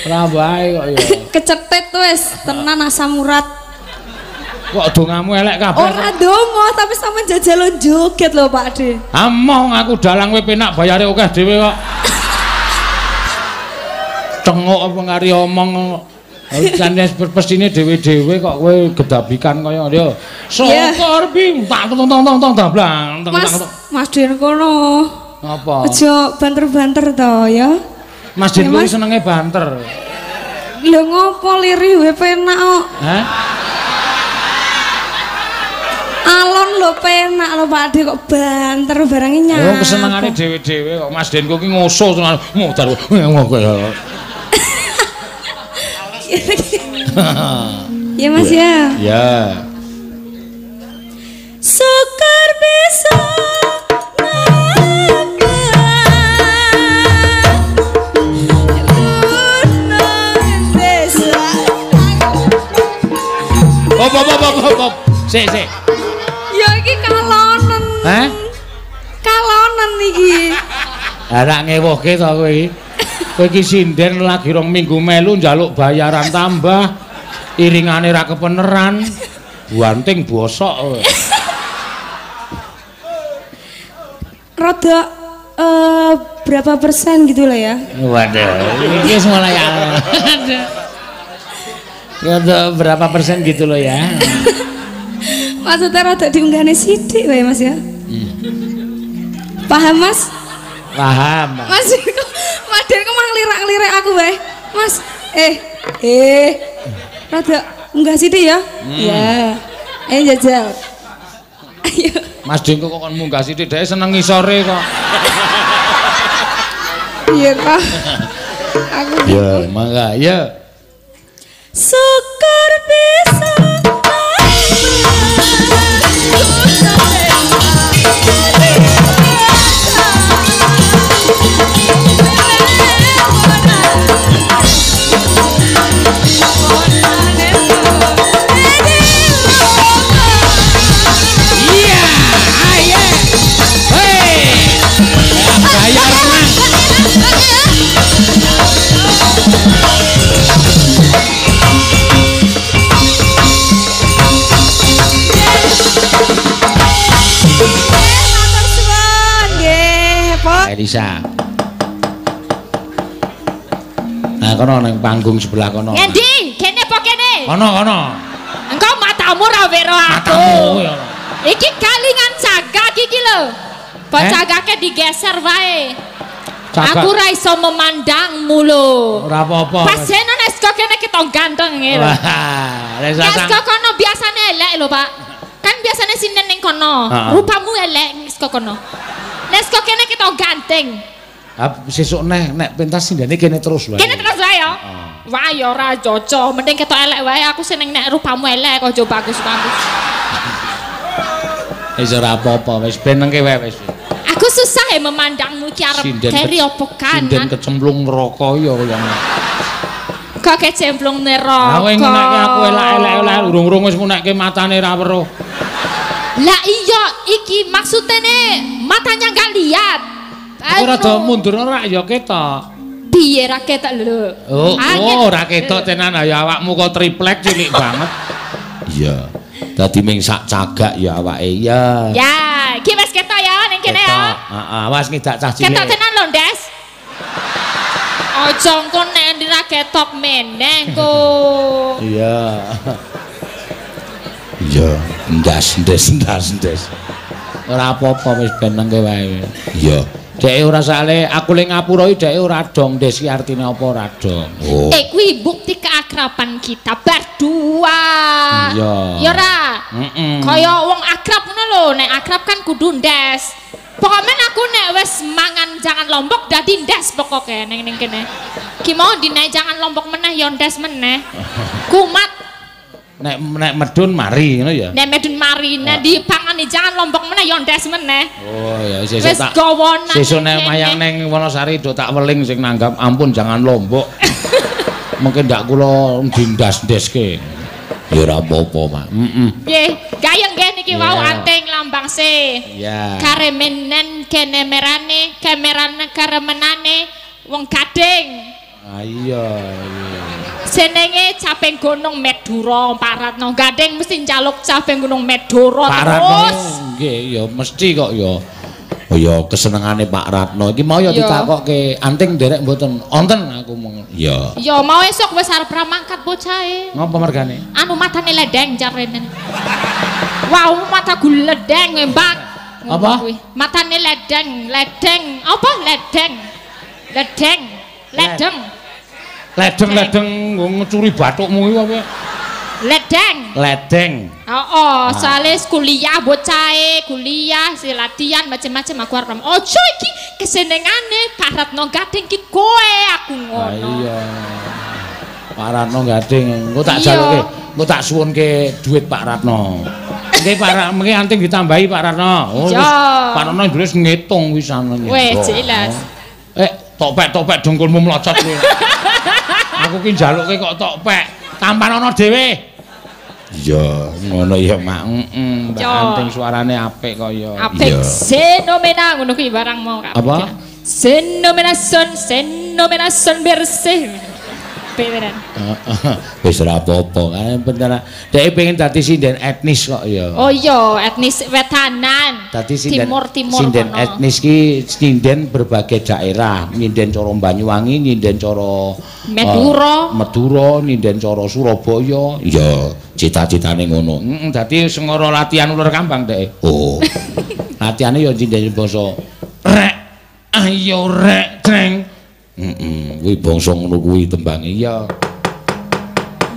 Speaker 2: Ora wae kok ya.
Speaker 4: Kecetet wis, tenan asam urat.
Speaker 2: Kok dongamu elek kabeh.
Speaker 4: Ora donga, tapi sampean jajal joget lho Pakde.
Speaker 2: Amoh aku dalang kowe penak bayare akeh dhewe kok. Cengok apa ngari omong. Sanes pestine dhewe-dhewe kok kowe gedabikan kaya ya. Sokor bim tak tong dablang.
Speaker 4: Mas Den kono.
Speaker 2: Apa?
Speaker 4: Aja banter-banter to ya.
Speaker 2: Mas Den kuwi senenge banter.
Speaker 4: Lho ngopo liri wae penak kok.
Speaker 2: Hah?
Speaker 4: Alon lho penak lho Pakde kok banter barange nyapa.
Speaker 2: Oh kesenengane dhewe-dhewe kok Mas Den kuwi ngoso tenan modar.
Speaker 4: Ya Mas ya.
Speaker 2: Ya.
Speaker 4: Sukar bisa
Speaker 2: Hop. Sik.
Speaker 4: Ya iki kalonen.
Speaker 2: Hah?
Speaker 4: Kalonen iki.
Speaker 2: Ora ngewohke to kowe iki. Kowe iki sinden lagi 2 minggu melu njaluk bayaran tambah. Iringane ra kepeneran. Banting bosok.
Speaker 4: Rada berapa persen gitu lah ya?
Speaker 2: Waduh, ini mulai rada berapa persen gitu loh ya?
Speaker 4: Maksudnya rada diunggahne sithik wae Mas ya. Paham Mas?
Speaker 2: Paham.
Speaker 4: Mas kok mah ngelirak-ngelirik aku wae. Mas, rada unggah sithik ya? Ya. Ayo jajal. Ayo.
Speaker 2: Mas Dengko kok kon munggah sithik dhek seneng ngisore kok.
Speaker 3: Iya kok. Aku
Speaker 2: Ya, mangga ya.
Speaker 4: Syukur bisa
Speaker 2: Elisa. Nah, kono nang panggung sebelah kono.
Speaker 1: Ngendi? Kene apa kene?
Speaker 2: Kono.
Speaker 1: Engkau matamu ra wero aku.
Speaker 2: Matamu ya.
Speaker 1: Iki kalingan cagak iki lho. Kok cagake digeser wae. Aku ra iso memandangmu lho.
Speaker 2: Ora apa-apa.
Speaker 1: Pasene nek kok kene kita ganteng lho.
Speaker 2: Wah, Resa sang.
Speaker 1: Kok kono biasane elek lho, Pak. Kan biasane sinen ning kono. Rupamu elek kok kono. Nek kok kene kita ganteng.
Speaker 2: Sesuk nek pentas sindene kene terus wae.
Speaker 1: Kene terus wae ya. Wah ya ora cocok, mending ketok elek wae. Aku seneng nek rupamu elek kok aja bagus-bagus.
Speaker 2: Wis ora apa-apa, wis benengke wae wis.
Speaker 1: Aku susah ya memandangmu ki arep keri apa kanan.
Speaker 2: Sinden kecemplung neraka ya kaya.
Speaker 1: Kok kecemplung neraka.
Speaker 2: Kowe ngenekke aku elek-elek urung-urung wis ngunekke matane ra weruh.
Speaker 1: Lah iya iki maksudnya matanya gak lihat.
Speaker 2: Aku rada mundur ora ya ketok.
Speaker 1: Piye ra ketok lho.
Speaker 2: Oh, ora ketok tenan ya awakmu kok triplek cilik banget. Iya. Dadi ming sak cagak ya awake ya.
Speaker 1: Ya, iki wis ketok ya ning kene ya.
Speaker 2: Heeh, wis ngidak cah cilik.
Speaker 1: Ketok tenan lho, Des. Aja engko nek ndira ketok meneh ku.
Speaker 2: Iya. Iya, ndas. Ora apa-apa wis benengke wae. Iya. Dek ora sale aku ling ngapura iki dek ora dong Des ki artine apa ora dong. Oh.
Speaker 1: Kuwi bukti keakraban kita berdua.
Speaker 2: Iya.
Speaker 1: Ya ora? Kaya wong akrab ngono lho, nek akrab kan kudu ndes. Pokoknya aku nek wis mangan jangan lombok dadi ndes pokoke ning kene. Ki mau dinaik jangan lombok meneh ya ndes meneh. Kumat
Speaker 2: nek medun mari ngono ya.
Speaker 1: Nek medun mari nek dipangani jangan lombok meneh ya ndes meneh.
Speaker 2: Oh ya sesuk
Speaker 1: wis gawonan.
Speaker 2: Sesuk nek mayang ning Wonosari do tak weling sing nanggap ampun jangan lombok. Mungkin ndak kula dindas-ndeske. Ya ora apa-apa, Mak.
Speaker 1: Nggih, gayeng nggih niki wau anting lambang se.
Speaker 2: Iya.
Speaker 1: Karemenen kene merane, kamerane karemenane wong Gading.
Speaker 2: Iya.
Speaker 1: Senenge caping Gunung Medura, Pak Ratno. Gading mesti njaluk caping Gunung Medura terus.
Speaker 2: Nggih, ya mesti kok ya. Oh ya kesenengane Pak Ratno. Iki mau ya ditakokke anting nderek mboten. Wonten aku mong. Ya.
Speaker 1: Ya mau esuk wis arep mangkat bocahe.
Speaker 2: Ngapa mergane?
Speaker 1: Anu matane ledeng jarene. Wow, mata guledeng Mbak.
Speaker 2: Apa?
Speaker 1: Matane ledeng. Apa ledeng?
Speaker 2: Ledeng ngcuri bathukmu iki apa? Ledeng.
Speaker 1: Soalnya kuliah bocahe, kuliah, si latihan macam-macam aku arep. Ojo iki kesenengane Pak Ratno Gading ki kowe aku ngono.
Speaker 2: Iya. Pak Ratno Gading, engko tak jaluke, engko tak suwunke dhuwit Pak Ratno. Nggih Pak Ratno, mengki anting ditambahi Pak Ratno. Oh, Pak Ratno wis ngitung wisan.
Speaker 1: Wes jelas.
Speaker 2: Topek dengkulmu mlocot kowe. Aku ki njaluke kok topek. Tampanono dhewe. Iya, ngono ya, Mak. Mbak Anting suarane apik kok ya.
Speaker 1: Apik fenomena ngono kuwi barang mau Kak.
Speaker 2: Apa?
Speaker 1: Fenomena son bersih. Beneran.
Speaker 2: Wis ora apa-apa, kan bener. Dhek pengen dadi sinden etnis kok ya.
Speaker 1: Oh iya, etnis wetanan.
Speaker 2: Dadi sinden
Speaker 1: timur
Speaker 2: sinden etnis ki sinden berbagai daerah, nyinden cara Banyuwangi, nyinden cara Madura, nyinden cara Surabaya. Iya, cita-citane ngono. Dadi sengara latihan ular kambang Dek. Oh. Latihane ya nyinden basa rek. Ayo rek, Treng. Kuwi bangsa ngono kuwi tembange ya.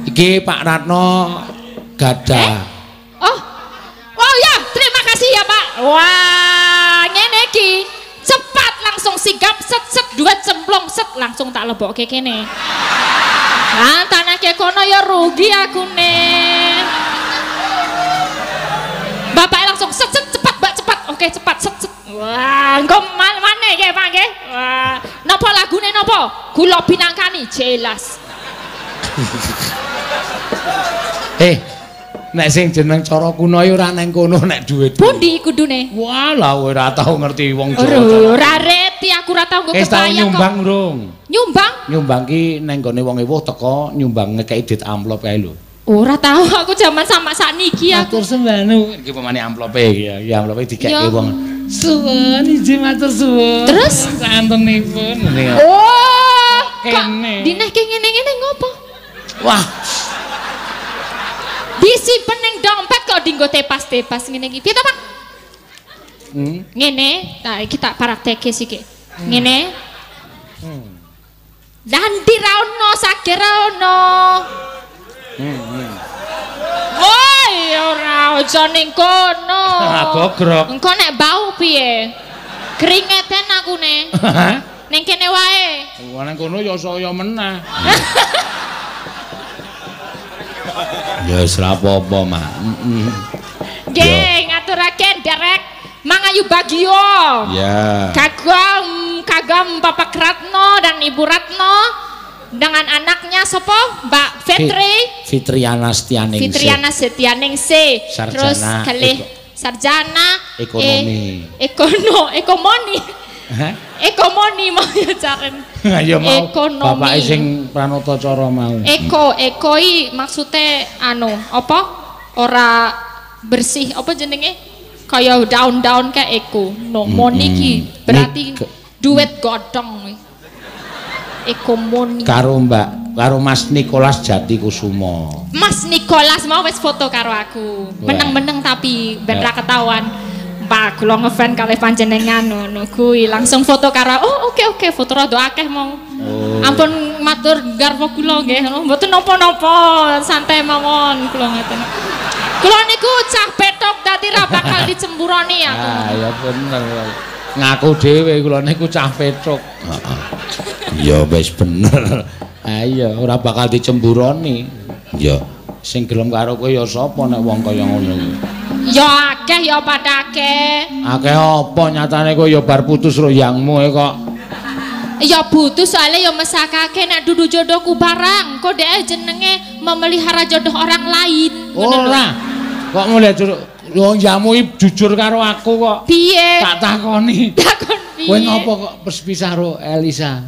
Speaker 2: Iki Pak Ratno gadah.
Speaker 1: Oh ya, terima kasih ya Pak. Wah, ngene iki. Cepat langsung sigap set duet cemplung set langsung tak lebokke kene. Nah, tanake kono ya rugi akune. Bapak langsung set cepat, Mbak, cepat. Oke, cepat set. Wah, engko mana nggih, Pak nggih? Wah, napa lagune napa? Kula binangkani jelas.
Speaker 2: Nek sing jeneng cara kuno ya ora nang kono nek dhuwit.
Speaker 1: Pundi kudune?
Speaker 2: Walah ora tau ngerti wong Jawa.
Speaker 1: Ora reti aku ora tau nggo kebayang kok.
Speaker 2: Nyumbang urung.
Speaker 1: Nyumbang?
Speaker 2: Nyumbang ki nang gone wong ewuh teko nyumbang ngekeki dit amplop kae lho.
Speaker 1: Ora tau aku jaman sama sakniki aku.
Speaker 2: Matur sembahnu iki pemane amplope iki ya. Ya amplope dikeki wong. Suwun izin matur suwun.
Speaker 1: Terus
Speaker 2: santenipun.
Speaker 1: Oh,
Speaker 2: kene.
Speaker 1: Dinehke ngene-ngene ngopo?
Speaker 2: Wah.
Speaker 1: Disimpen ning dompet kok dienggo tepas-tepas ngene iki. Piye to, Pak? Ngene, nah iki tak praktekke siki. Ngene. Dan ra ono sager ono. Woi, ora aja ning kono.
Speaker 2: Gogrok.
Speaker 1: Engko nek bau piye? Kringeten akune. Ning kene wae.
Speaker 2: Nang kono ya saya meneh. Ya wis ra apa-apa, Mak.
Speaker 1: Nggih, ngaturaken derek Mangayu Bagio.
Speaker 2: Ya.
Speaker 1: Kagam Bapak Ratno dan Ibu Ratno dengan anaknya sapa? Mbak
Speaker 2: Fitriana Setianingsih.
Speaker 1: Fitriana Setianingsih. Terus kalih sarjana ekonomi. Ekomoni mau ya caren.
Speaker 2: Ya mau.
Speaker 1: Ekonomi.
Speaker 2: Bapake sing pranata cara mau.
Speaker 1: Ekoi maksudnya apa? Ora bersih apa jenenge? Kayak daun-daun kayak eko. No moni ki berarti duet godhong. Ekomoni. Karo
Speaker 2: Mas Nikolas Jatikusumo.
Speaker 1: Mas Nikolas mau wis foto karo aku. Meneng-meneng tapi ben ra ketahuan. Pak, kula ngefan kalih panjenengan ngono kuwi langsung foto karo. Oh, oke, foto rada akeh mau. Ampun matur garwa kula nggih, mboten napa-napa, santai mawon kula ngaten. Kula niku cah petok dadi ra bakal dicemburoni aku.
Speaker 2: Ah, ya bener. Ngaku dhewe kula niku cah petok. Heeh. Ya wis bener. Ayo ora bakal dicemburoni. Ya sing gelem karo kowe ya sapa nek wong kaya ngono iki.
Speaker 1: Ya akeh ya padake.
Speaker 2: Akeh apa nyatane kowe ya bar putus karo yangmu kok.
Speaker 1: Ya putus soalnya ya mesakake nek dudu jodohku barang. Kok dhek jenenge memelihara jodoh orang lain.
Speaker 2: Ora. Kok mulih wong yangmu iki jujur karo aku kok.
Speaker 1: Piye?
Speaker 2: Tak takoni.
Speaker 1: Takon piye?
Speaker 2: Kowe ngopo kok pisah karo Elisa?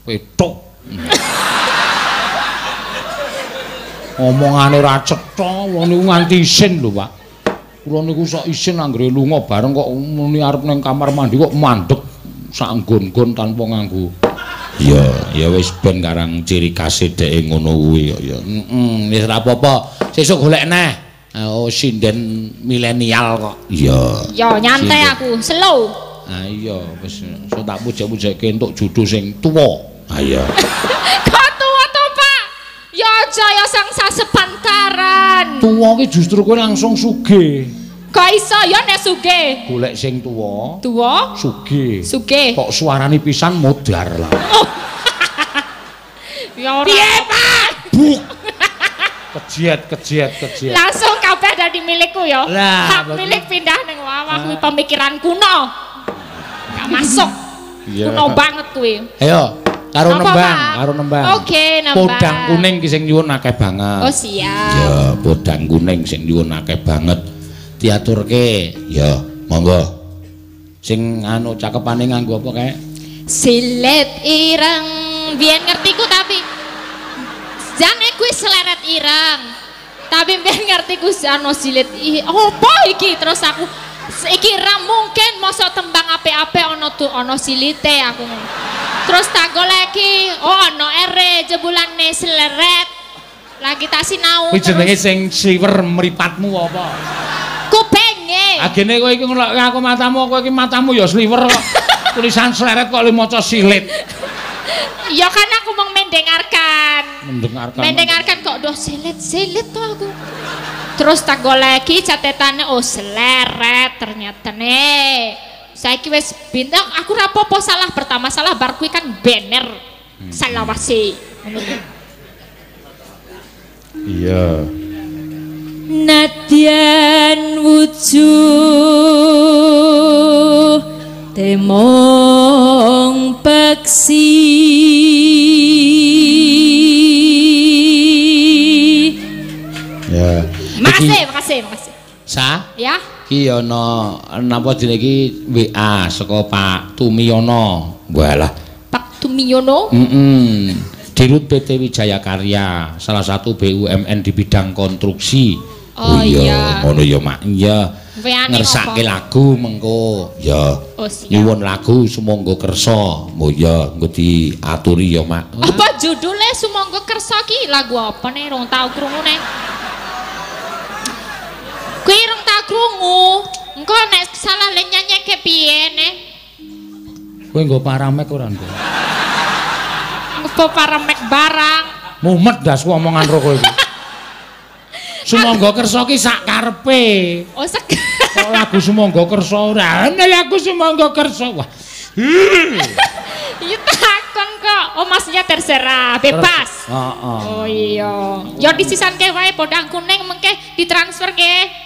Speaker 2: Petok. Omongane ora cetha, wong niku nganti isin lho, Pak. Kula niku sok isin anggere lunga bareng kok muni arep ning kamar mandi kok mandeg sak nggon-nggon tanpa nganggo. Ya wis ben karang ciri khas dheke ngono kuwi kok ya. Wis ora apa-apa. Sesuk golek neh. Oh, sinden milenial kok. Iya.
Speaker 1: Ya nyantai aku, slow.
Speaker 2: Ah iya, wis so tak pujuk-pujukke entuk jodoh sing tuwa. Ah iya.
Speaker 1: Ya aja ya sang sasepantaran.
Speaker 2: Tuwa ki justru kowe langsung sugih.
Speaker 1: Kok iso ya nek sugih?
Speaker 2: Golek sing tuwa.
Speaker 1: Tuwa?
Speaker 2: Sugih.
Speaker 1: Sugih.
Speaker 2: Kok suarane pisan modar lah.
Speaker 1: Oh. Ya ora. Piye, Pak?
Speaker 2: Buk. Kejiat.
Speaker 1: Langsung kabeh dadi milikku ya.
Speaker 2: Lah,
Speaker 1: hak milik pindah ning wawah kuwi pemikiran kuno. Gak masuk.
Speaker 2: Iya.
Speaker 1: Kuno banget kuwi.
Speaker 2: Ayo. Karo nembang.
Speaker 1: Oke, nembang.
Speaker 2: Podang kuning ki sing nyuwun akeh banget.
Speaker 1: Oh, siap.
Speaker 2: Ya, podang kuning sing nyuwun akeh banget. Diaturke. Ya, monggo. Sing cakepane nganggo apa kae?
Speaker 1: Silet ireng. Biyen ngertiku tapi jane kuwi seleret ireng. Tapi biyen ngertiku silet apa iki terus aku iki ra mungkin mosok tembang apik-apik ana silite aku. Terus tak goleki, ono ere jebulane seleret. Lagi tak sinau.
Speaker 2: Kuwi jenenge sing siwer mripatmu apa?
Speaker 1: Kupenge.
Speaker 2: Agene kowe iki ngaku matamu, kowe iki matamu ya sliwer kok. Tulisan seleret kok le maca silit.
Speaker 1: Ya kan aku mau mendengarkan.
Speaker 2: Mendengarkan
Speaker 1: kok doh silit to aku. Terus tak goleki catetane oh seleret ternyata nih. Saiki wis bintang aku ra apa-apa salah pertama salah bar kuwi kan banner. Salah wasi.
Speaker 2: Iya.
Speaker 1: Nadyan wujuh temong peksi
Speaker 2: ya.
Speaker 1: Makasih.
Speaker 2: Sa?
Speaker 1: Ya.
Speaker 2: Ki ana napa jenenge iki WA saka Pak Tumiyono. Walah.
Speaker 1: Pak Tumiyono?
Speaker 2: Dirut PT Wijaya Karya, salah satu BUMN di bidang konstruksi.
Speaker 1: Oh iya.
Speaker 2: Ngono ya Mak. Iya. Ngersake lagu mengko ya. Nyuwun lagu sumangga kersa. Oh ya, engko diaturi ya Mak.
Speaker 1: Apa judulnya sumangga kersa ki lagu apa nih rong tau krungu nih? Kuwi rong tau krungu. Engko nek salah le nyanyeke piye nih?
Speaker 2: Kowe nggo paramek ora nduk?
Speaker 1: Nggo paramek barang.
Speaker 2: Mumet das omongan ro kowe iki. Sumangga kersa ki sak karepe.
Speaker 1: Oh sak.
Speaker 2: Kok lagu sumangga kersa ora ana lagu sumangga kersa. Wah.
Speaker 1: Iya takon kok. Oh maksudnya terserah, bebas.
Speaker 2: Heeh.
Speaker 1: Oh iya. Yo disisanke wae podang kuning mengke ditransfer ke.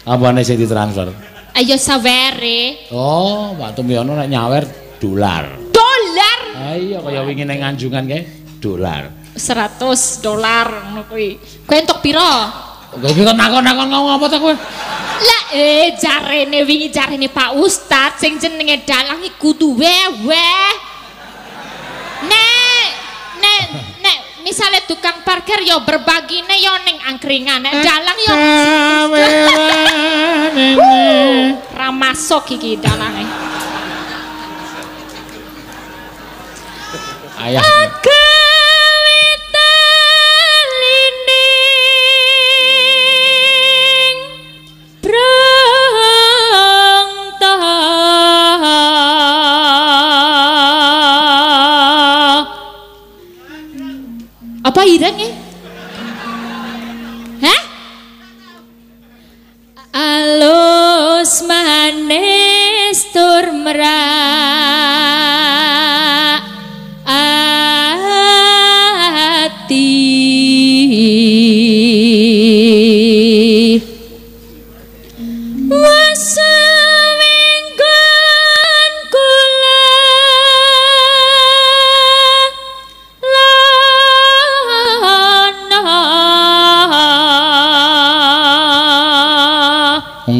Speaker 2: Apane sing ditransfer?
Speaker 1: Ayo sawere.
Speaker 2: Oh, Pak Tumiyono nek nyawer dolar.
Speaker 1: Dolar.
Speaker 2: Ah iya kaya wingi ning Anjungan kae dolar.
Speaker 1: $100 ngono kuwi. Kowe entuk pira?
Speaker 2: Kowe iki kok nakon-nakon ngomong apa ta kowe?
Speaker 1: Lah jarene wingi jarene Pak Ustad sing jenenge dalang iku kudu weweh. Nek misale tukang parkir yo berbagine yo ning angkringan, nek dalang yo ra masuk iki dalange.
Speaker 2: Ayah.
Speaker 1: Apa ireng ya? Hah? Alus manis tur merak ati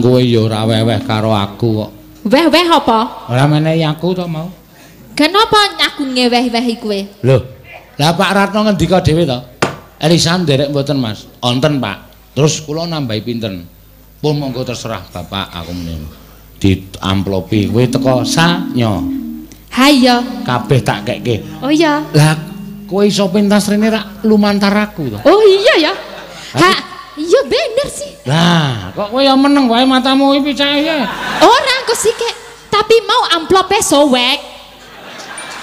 Speaker 2: Kowe ya ora weweh karo aku kok.
Speaker 1: Weh-weh apa?
Speaker 2: Ora menehi aku to mau.
Speaker 1: Kenapa aku ngeweh-wehi kowe?
Speaker 2: Lho, lah Pak Ratno ngendika dhewe to. Elisa nderek mboten Mas. Wonten Pak. Terus kula nambahi pinten? Pun monggo terserah Bapak aku meneh. Di amplopi kowe teko sanyo.
Speaker 1: Ha iya.
Speaker 2: Kabeh tak kekke.
Speaker 1: Oh iya.
Speaker 2: Lah kowe iso pentas rene rak lumantar aku to.
Speaker 1: Oh iya ya. Ha, iya bener sih.
Speaker 2: Lah, kok kowe ya meneng wae matamu iki picahe.
Speaker 1: Ora kok sike, tapi mau amplope sowek.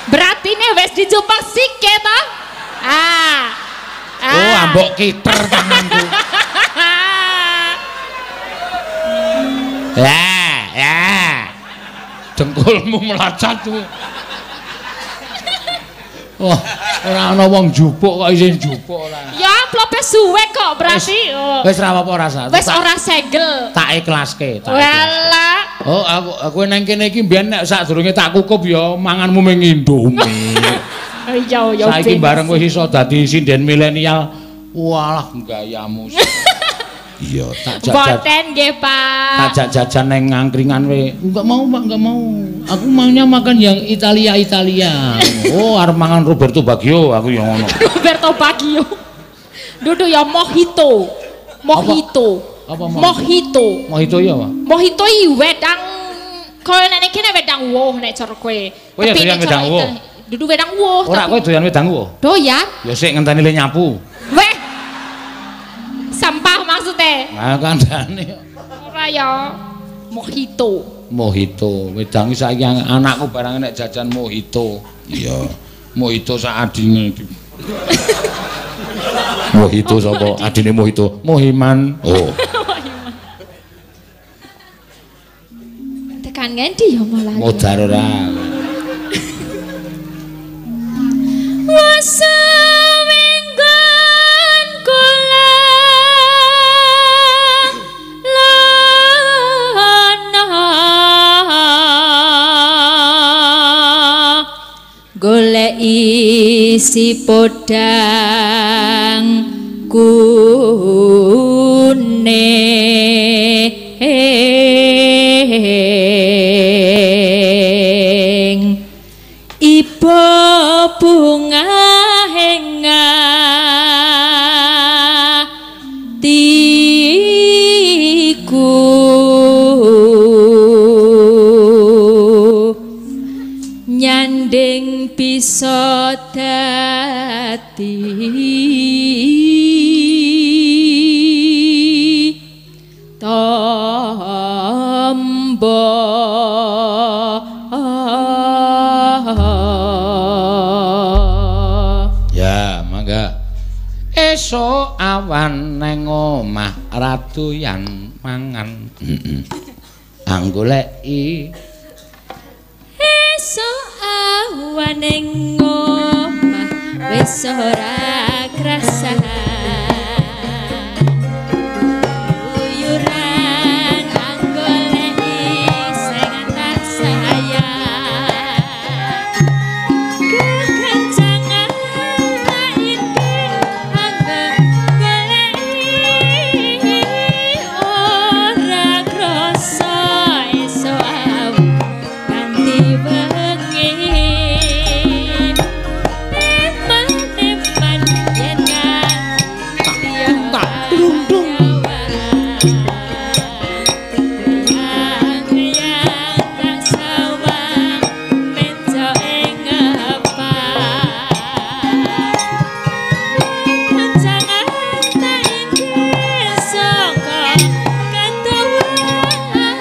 Speaker 1: Berarti nih wes dijupuk sike ta?
Speaker 2: Oh, ambok kiter tanganku. Ya. Dengkulmu melacat tuh. Wah, ora ana wong jupuk kok isin jupuk ora.
Speaker 1: Ya amplope suwek kok berarti.
Speaker 2: Wis ra apa-apa rasa.
Speaker 1: Wis ora segel.
Speaker 2: Tak ikhlaske, tak.
Speaker 1: Walah.
Speaker 2: Oh, aku nang kene iki mbiyen nek sadurunge tak kukup ya manganmu ming Indomie.
Speaker 1: Oh iya.
Speaker 2: Saiki bareng wis iso dadi sinden milenial. Walah gayamu. Iya, tak jajan.
Speaker 1: Boten nggih, Pak.
Speaker 2: Tak jajan nang angkringan we. Enggak mau, Pak, enggak mau. Aku maunya makan yang Italia. Oh, arep mangan Roberto Baggio aku yang ngono.
Speaker 1: Roberto Baggio. Dudu ya mojito.
Speaker 2: Apa
Speaker 1: mojito?
Speaker 2: Mojito ya, Pak.
Speaker 1: Mojito iki wedang koyo nek kene wedang woh nek cara kowe.
Speaker 2: Kowe ya doyan wedang woh.
Speaker 1: Dudu wedang woh.
Speaker 2: Ora kowe doyan wedang woh.
Speaker 1: Doyan?
Speaker 2: Ya sik ngenteni le nyapu.
Speaker 1: Weh. Sampah maksudnya.
Speaker 2: Nah, kandhane.
Speaker 1: Ora ya.
Speaker 2: Mojito. Wedang iki saiki anakku barang nek jajan mojito. Iya. Mojito sak adine iki. Mohito sapa? Adine Mohito. Mohiman. Oh.
Speaker 1: Tekan ngendi ya malah.
Speaker 2: Modar ora.
Speaker 1: Wasawenggon kula lana golek isi podang kuning iba bunga henga tiku nyanding bisa dadi tombo
Speaker 2: ya mangga esuk awan neng omah ratu yan mangan anggoleki
Speaker 1: esuk awan ning omah wis ora krasa uyuran anggoleki sing tak sayang kekencangan iki anggoleki ora krasa esuk awan ganti bengi teman-teman yen tak dung tak sawang meja ing apa kancangan tak inggih saka ketuaan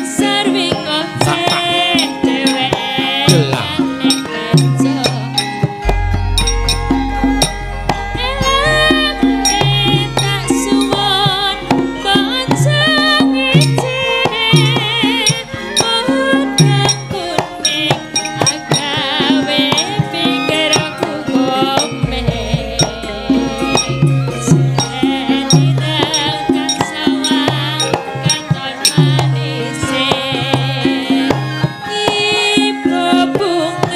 Speaker 1: sarwing ngoceh dheweke ning meja tak suwon bocah ngicik podang kuning agawe pikirku komeng senirang kang sawang katon manise ibu bunga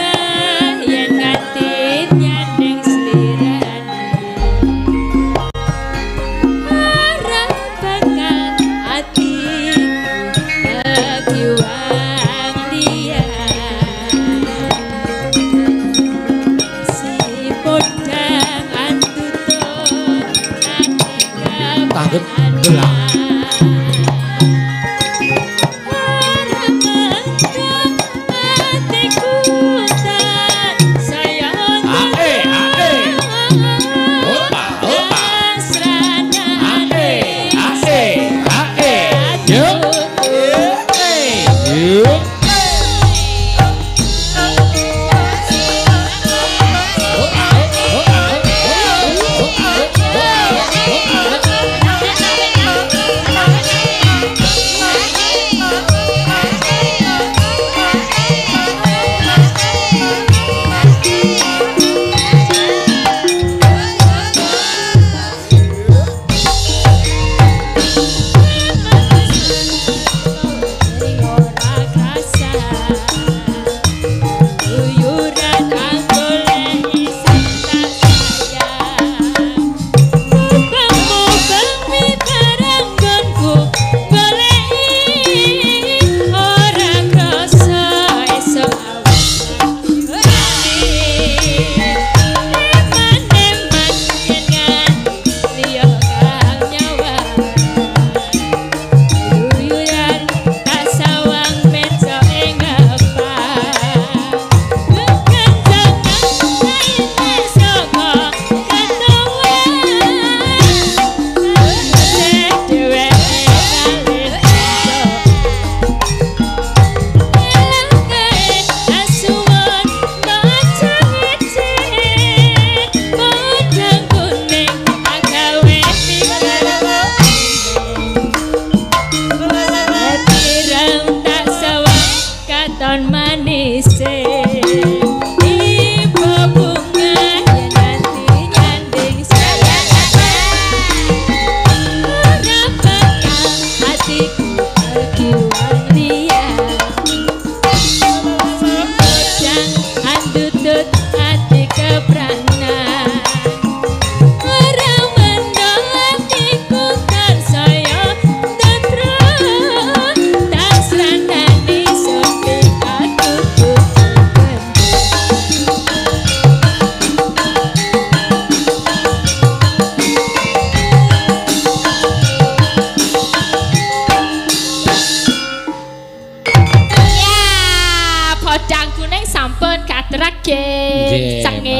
Speaker 1: Senge